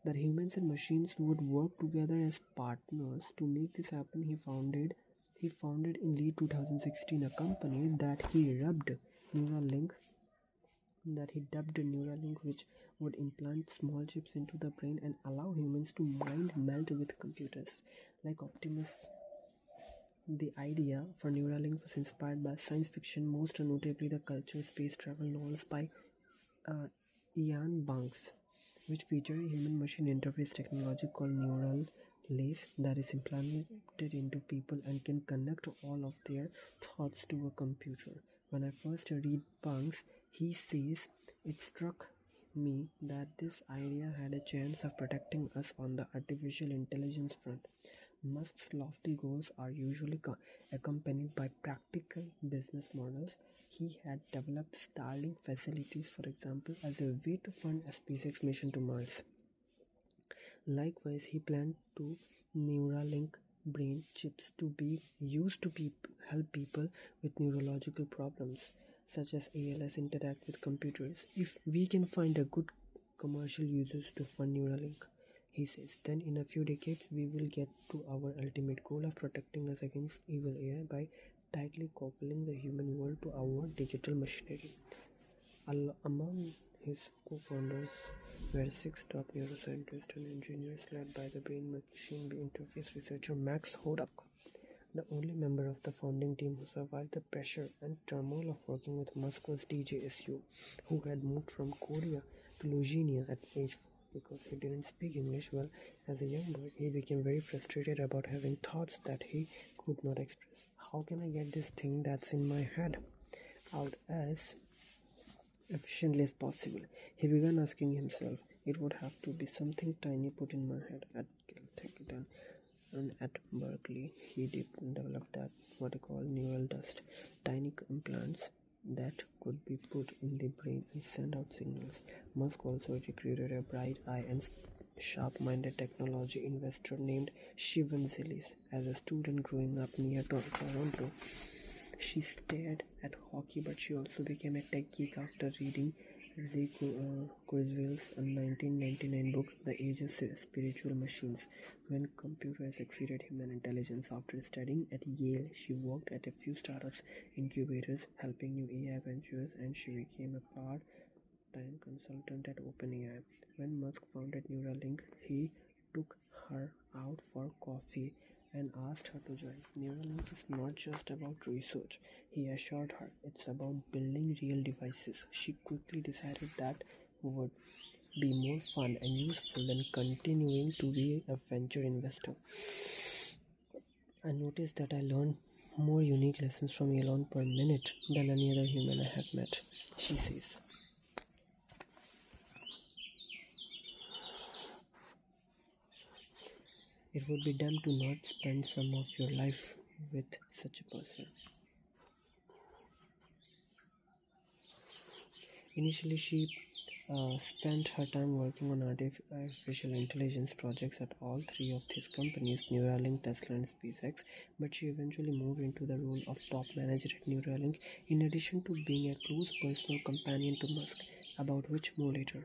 that humans and machines would work together as partners. To make this happen, he founded in late 2016 a company that he dubbed Neuralink, which would implant small chips into the brain and allow humans to mind meld with computers. Like Optimus, the idea for Neuralink was inspired by science fiction, most notably the culture space travel novels by Ian Banks, which feature a human-machine interface technology called neural lace that is implanted into people and can connect all of their thoughts to a computer. When I first read Banks, he says, it struck me that this idea had a chance of protecting us on the artificial intelligence front. Musk's lofty goals are usually accompanied by practical business models. He had developed Starlink facilities, for example, as a way to fund a SpaceX mission to Mars. Likewise, he planned to Neuralink brain chips to be used to help people with neurological problems, such as ALS, interact with computers. If we can find a good commercial users to fund Neuralink, he says, then in a few decades we will get to our ultimate goal of protecting us against evil AI by tightly coupling the human world to our digital machinery. Among his co-founders were 6 top neuroscientists and engineers led by the brain-machine interface researcher Max Hodak, the only member of the founding team who survived the pressure and turmoil of working with Musk was DJSU, who had moved from Korea to Louisiana at age 4. Because he didn't speak English well as a young boy, he became very frustrated about having thoughts that he could not express. How can I get this thing that's in my head out as efficiently as possible? He began asking himself, it would have to be something tiny put in my head at Caltech. And at Berkeley, he developed that what I call neural dust, tiny implants that could be put in the brain and send out signals. Musk also recruited a bright-eyed and sharp-minded technology investor named Shivan Zilis. As a student growing up near Toronto, she stared at hockey, but she also became a tech geek after reading Z. Kurzweil's 1999 book, The Age of Spiritual Machines, when computers exceeded human intelligence. After studying at Yale, she worked at a few startups incubators helping new AI ventures, and she became a part-time consultant at OpenAI. When Musk founded Neuralink, he took her out for coffee and asked her to join. Neuralink is not just about research, he assured her. It's about building real devices. She quickly decided that would be more fun and useful than continuing to be a venture investor. I noticed that I learned more unique lessons from Elon per minute than any other human I have met, she says. It would be dumb to not spend some of your life with such a person. Initially, she spent her time working on artificial intelligence projects at all three of these companies, Neuralink, Tesla, and SpaceX, but she eventually moved into the role of top manager at Neuralink, in addition to being a close personal companion to Musk, about which more later.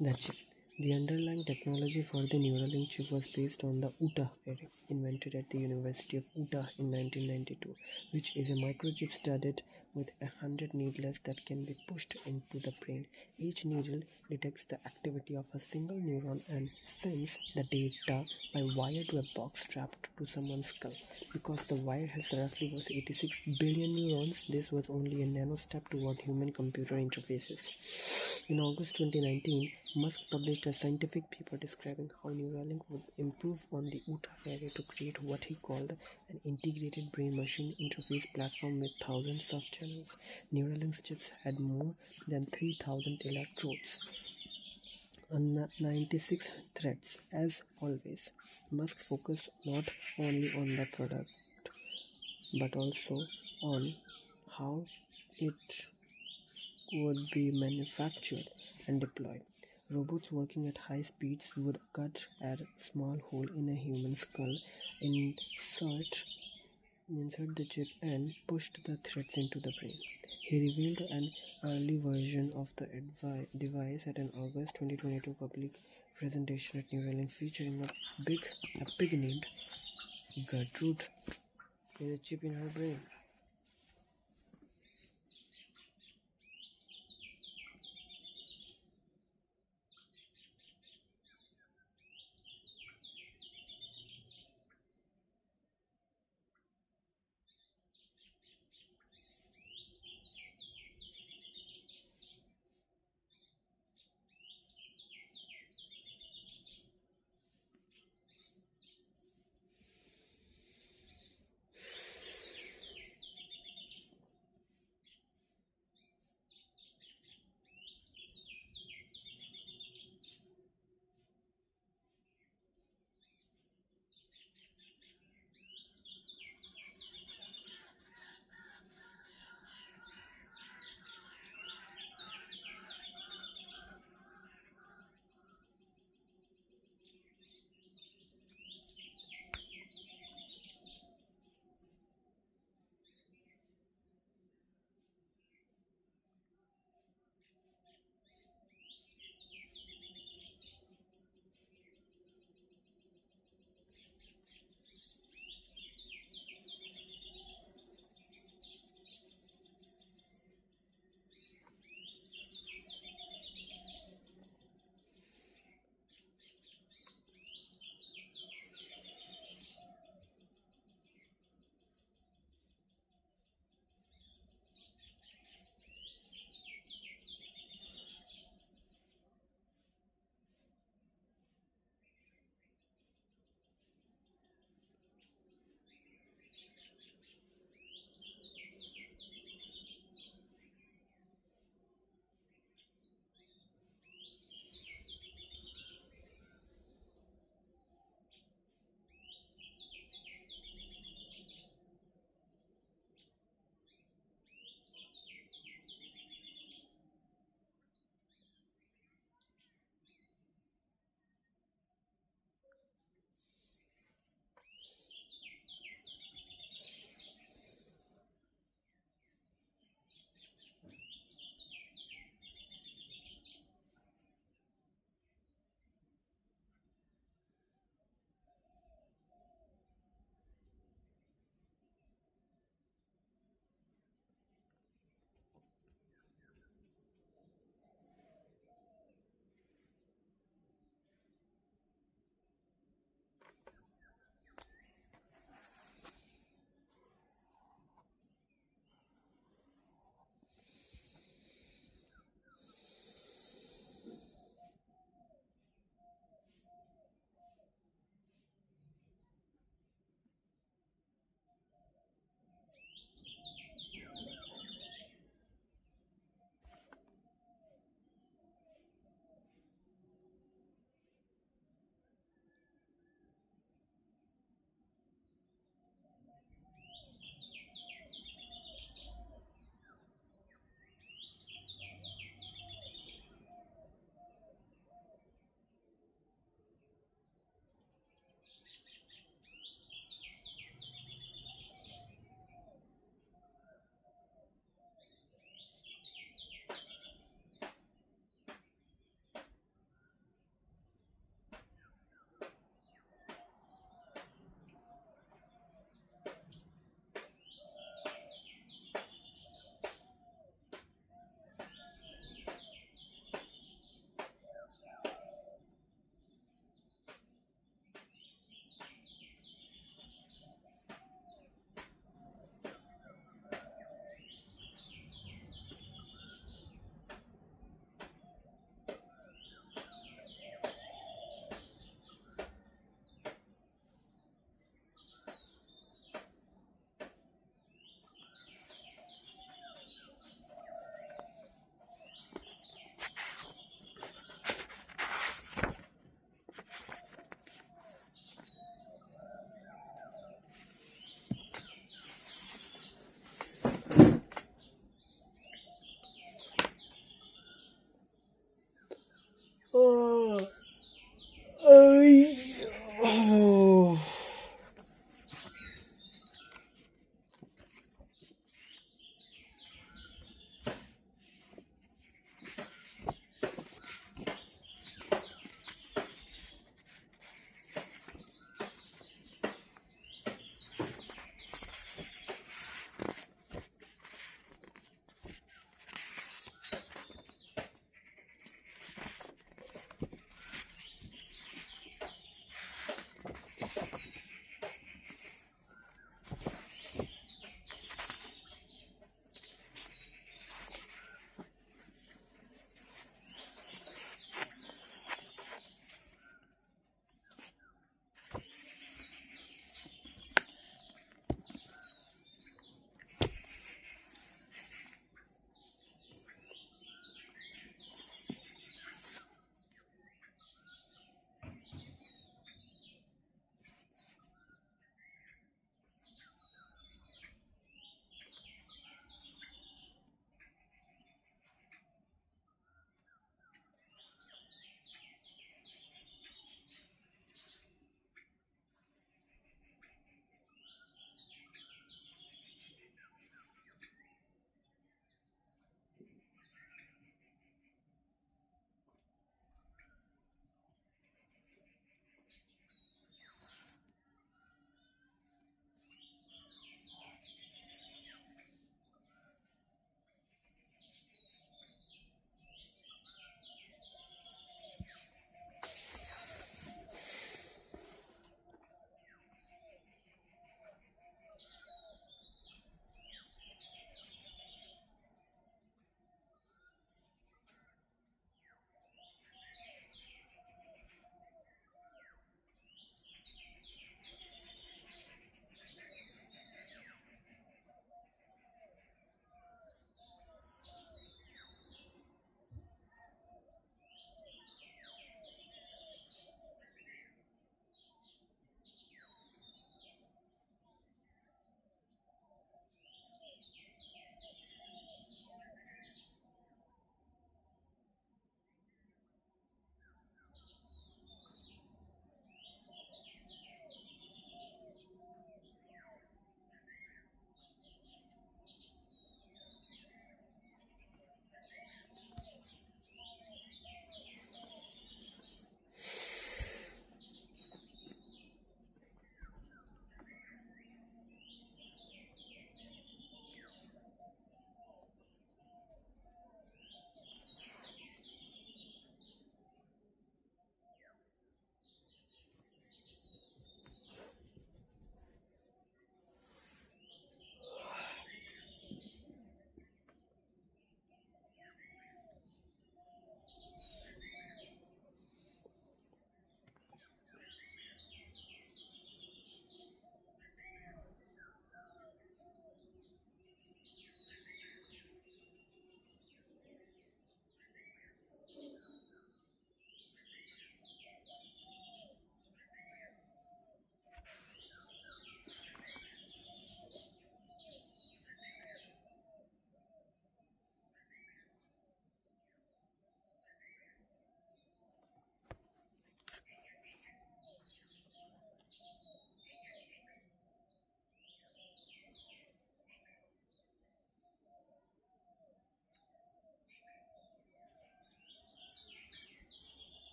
The chip. The underlying technology for the Neuralink chip was based on the Utah array, invented at the University of Utah in 1992, which is a microchip studded with 100 needles that can be pushed into the brain. Each needle detects the activity of a single neuron and sends the data by wire to a box strapped to someone's skull. Because the wire has roughly 86 billion neurons, this was only a nano step toward human-computer interfaces. In August 2019, Musk published a scientific paper describing how Neuralink would improve on the Utah array to create what he called an integrated brain-machine interface platform with thousands of channels. Neuralink's chips had more than 3,000 electrodes on 96 threads. As always, Musk focused not only on the product but also on how it would be manufactured and deployed. Robots working at high speeds would cut a small hole in a human skull, insert the chip, and pushed the threads into the brain. He revealed an early version of the device at an August 2022 public presentation at Neuralink, featuring a pig named Gertrude with a chip in her brain.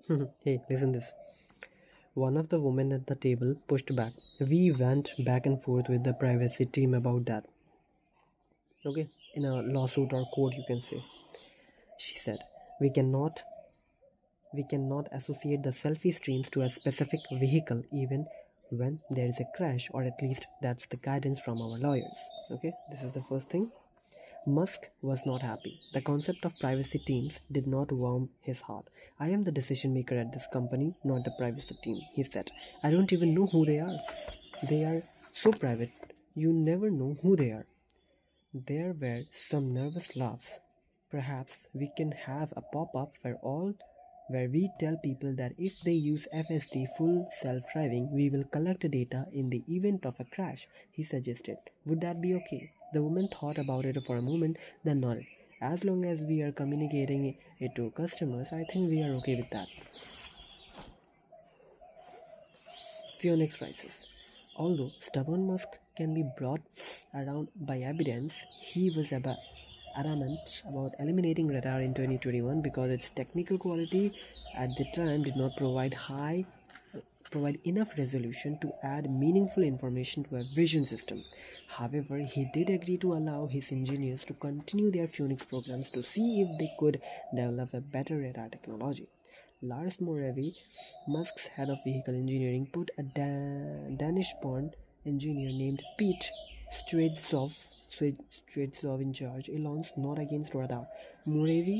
Hey, listen this. One of the women at the table pushed back. We went back and forth with the privacy team about that. Okay, in a lawsuit or court, you can say. She said, "We cannot we cannot associate the selfie streams to a specific vehicle even when there is a crash, or at least that's the guidance from our lawyers." Okay, this is the first thing. Musk was not happy. The concept of privacy teams did not warm his heart. "I am the decision maker at this company, not the privacy team," he said. "I don't even know who they are. They are so private, you never know who they are." There were some nervous laughs. "Perhaps we can have a pop-up where we tell people that if they use FSD full self-driving, we will collect data in the event of a crash," he suggested. "Would that be okay?" The woman thought about it for a moment, then nodded. "As long as we are communicating it to customers, I think we are okay with that." Phoenix rises. Although stubborn Musk can be brought around by evidence, he was adamant about eliminating radar in 2021 because its technical quality at the time did not provide enough resolution to add meaningful information to a vision system. However, he did agree to allow his engineers to continue their Phoenix programs to see if they could develop a better radar technology. Lars Moravi, Musk's head of vehicle engineering, put a Danish-born engineer named Pete Stredzov in charge. Elon's not against radar. Moravi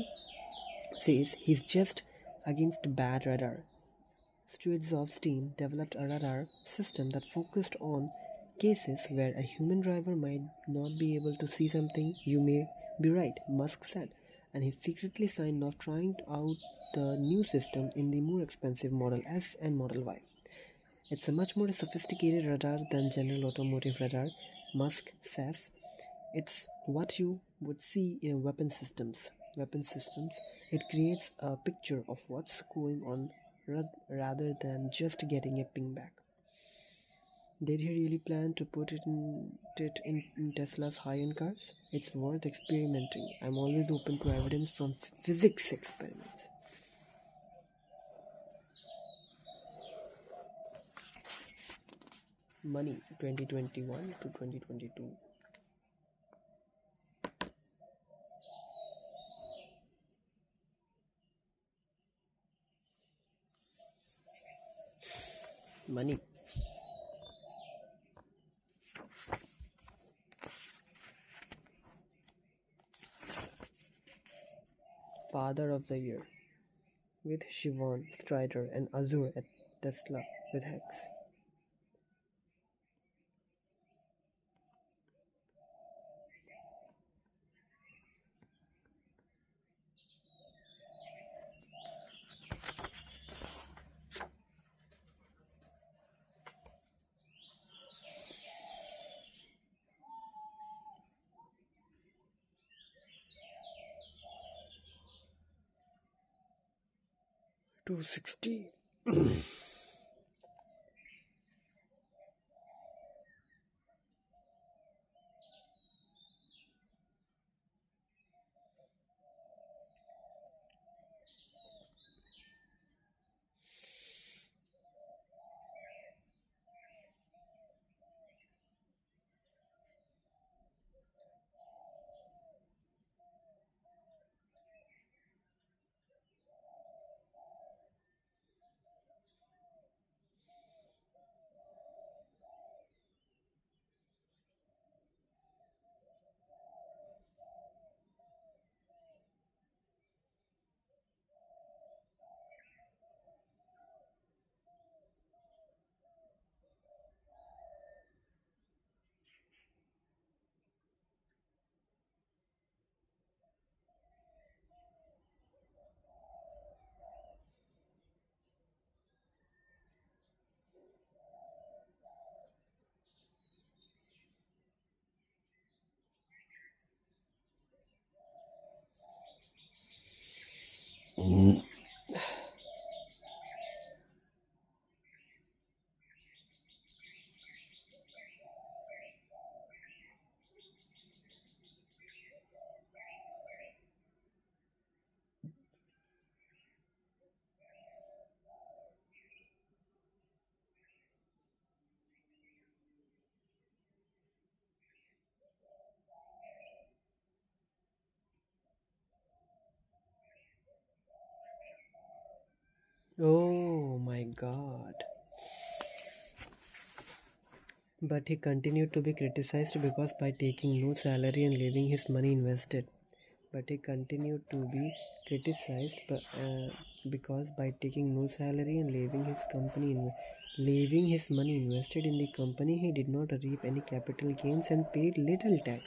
says he's just against bad radar. Stredzov's team developed a radar system that focused on cases where a human driver might not be able to see something. "You may be right," Musk said, and he secretly signed off trying out the new system in the more expensive Model S and Model Y. "It's a much more sophisticated radar than general automotive radar," Musk says. "It's what you would see in Weapon systems. It creates a picture of what's going on rather than just getting a ping back." Did he really plan to put it in Tesla's high-end cars? It's worth experimenting. I'm always open to evidence from physics experiments. Money 2021 to 2022. Money. Father of the Year with Siobhan Strider and Azure at Tesla with Hex. $260. Oh my god. But he continued to be criticized because by taking no salary and leaving his money invested. But he continued to be criticized because by taking no salary and leaving his money invested in the company, he did not reap any capital gains and paid little tax.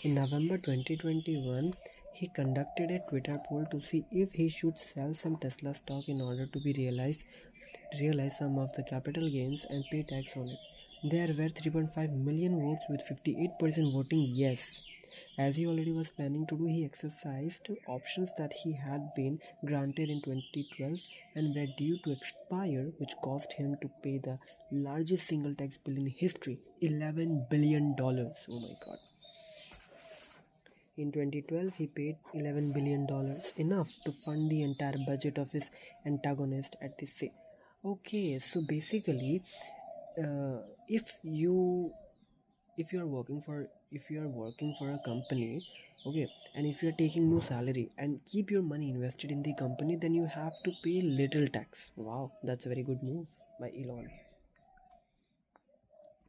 In November 2021, he conducted a Twitter poll to see if he should sell some Tesla stock in order to be realize some of the capital gains and pay tax on it. There were 3.5 million votes with 58% voting yes. As he already was planning to do, he exercised options that he had been granted in 2012 and were due to expire, which caused him to pay the largest single tax bill in history, $11 billion. Oh my god. In 2012, he paid $11 billion, enough to fund the entire budget of his antagonist at the same. Okay, so basically, uh, if you if you are working for a company, okay, and if you are taking no salary and keep your money invested in the company, then you have to pay little tax. Wow, that's a very good move by Elon.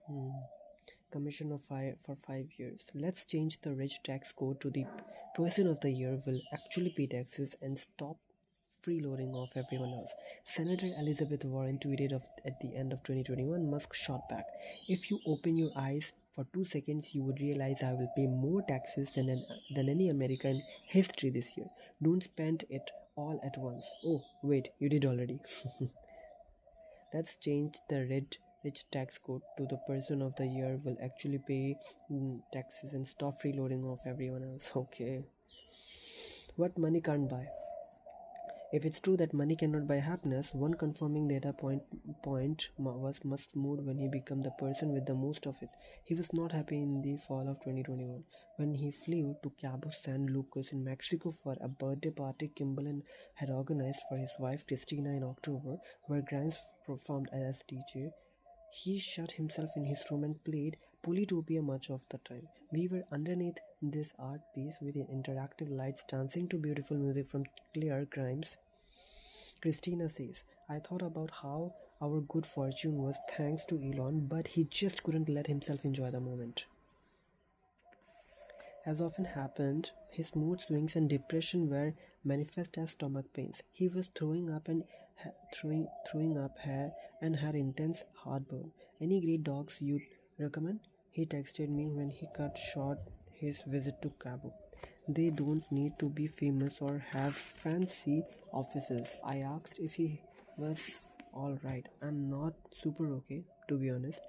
Hmm. Commission of fire for 5 years. Let's change the rich tax code to the person of the year will actually pay taxes and stop freeloading off everyone else. Senator Elizabeth Warren tweeted at the end of 2021. Musk shot back. If you open your eyes for 2 seconds, you would realize I will pay more taxes than any American in history this year. Don't spend it all at once. Oh, wait, you did already. Let's change the rich tax code to the person of the year will actually pay taxes and stop freeloading off everyone else. Okay. What money can't buy. If it's true that money cannot buy happiness, one confirming data point was Musk's mood when he became the person with the most of it. He was not happy in the fall of 2021 when he flew to Cabo San Lucas in Mexico for a birthday party Kimberlin had organized for his wife Christina in October, where Grimes performed as DJ. He shut himself in his room and played Polytopia much of the time. We were underneath this art piece with interactive lights dancing to beautiful music from Claire Grimes. Christina says, I thought about how our good fortune was thanks to Elon, but he just couldn't let himself enjoy the moment. As often happened, his mood swings and depression were manifest as stomach pains. He was throwing up hair and had intense heartburn. Any great dogs you'd recommend? He texted me when he cut short his visit to Cabo. They don't need to be famous or have fancy offices. I asked if he was alright. I'm not super okay, to be honest.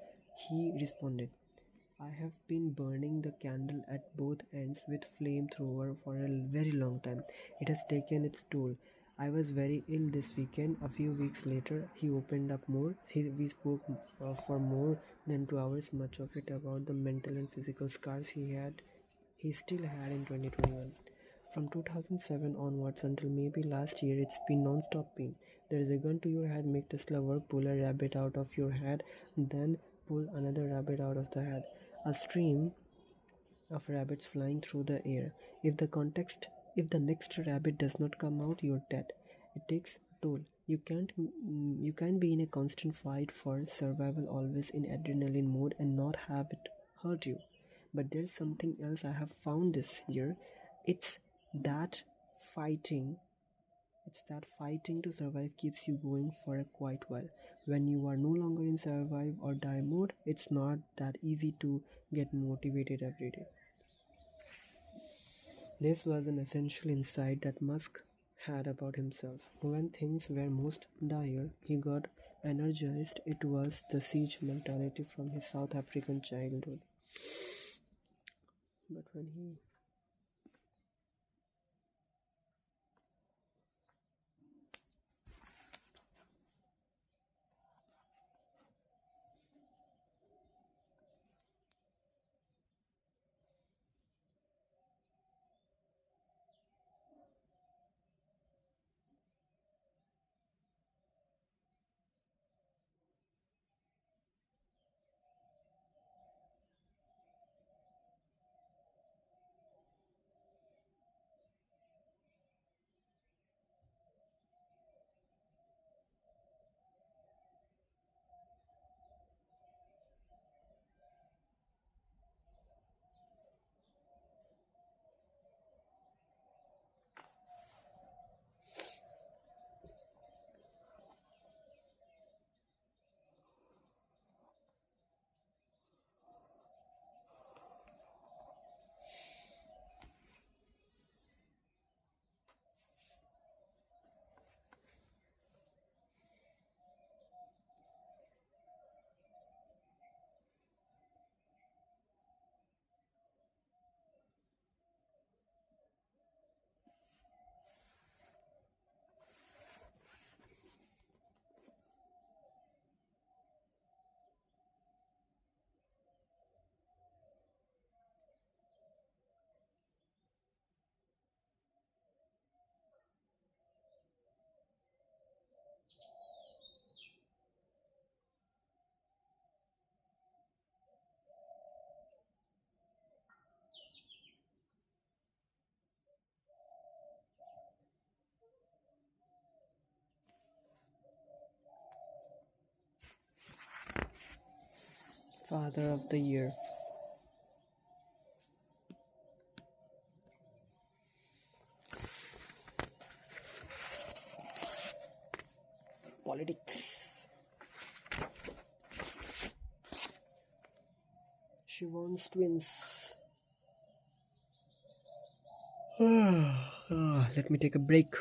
He responded, I have been burning the candle at both ends with flamethrower for a very long time. It has taken its toll. I was very ill this weekend. A few weeks later, he opened up more. We spoke for more than 2 hours, much of it about the mental and physical scars he still had in 2021. From 2007 onwards until maybe last year, it's been non-stop pain. There is a gun to your head, make Tesla work, pull a rabbit out of your head, then pull another rabbit out of the head. A stream of rabbits flying through the air. If the next rabbit does not come out, you're dead. It takes a toll. You can't be in a constant fight for survival, always in adrenaline mode, and not have it hurt you. But there's something else I have found this year. It's that fighting it's that fighting to survive keeps you going for a quite while. When you are no longer in survive or die mode, it's not that easy to get motivated every day. This was an essential insight that Musk had about himself. When things were most dire, he got energized. It was the siege mentality from his South African childhood. But when he Father of the Year. Politics. Siobhan's twins. Let me take a break.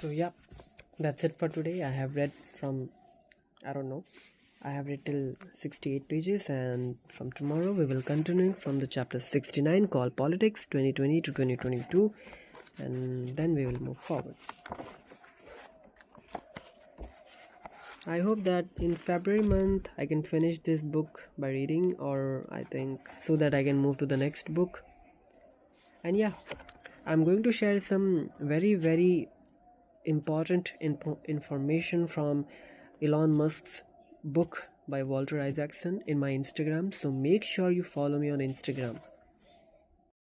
So yeah, that's it for today. I have read from, I don't know, I have read till 68 pages, and from tomorrow we will continue from the chapter 69 called Politics 2020 to 2022, and then we will move forward. I hope that in February month I can finish this book by reading, or I think so that I can move to the next book. And yeah, I'm going to share some very important information from Elon Musk's book by Walter Isaacson in my Instagram. So make sure you follow me on Instagram.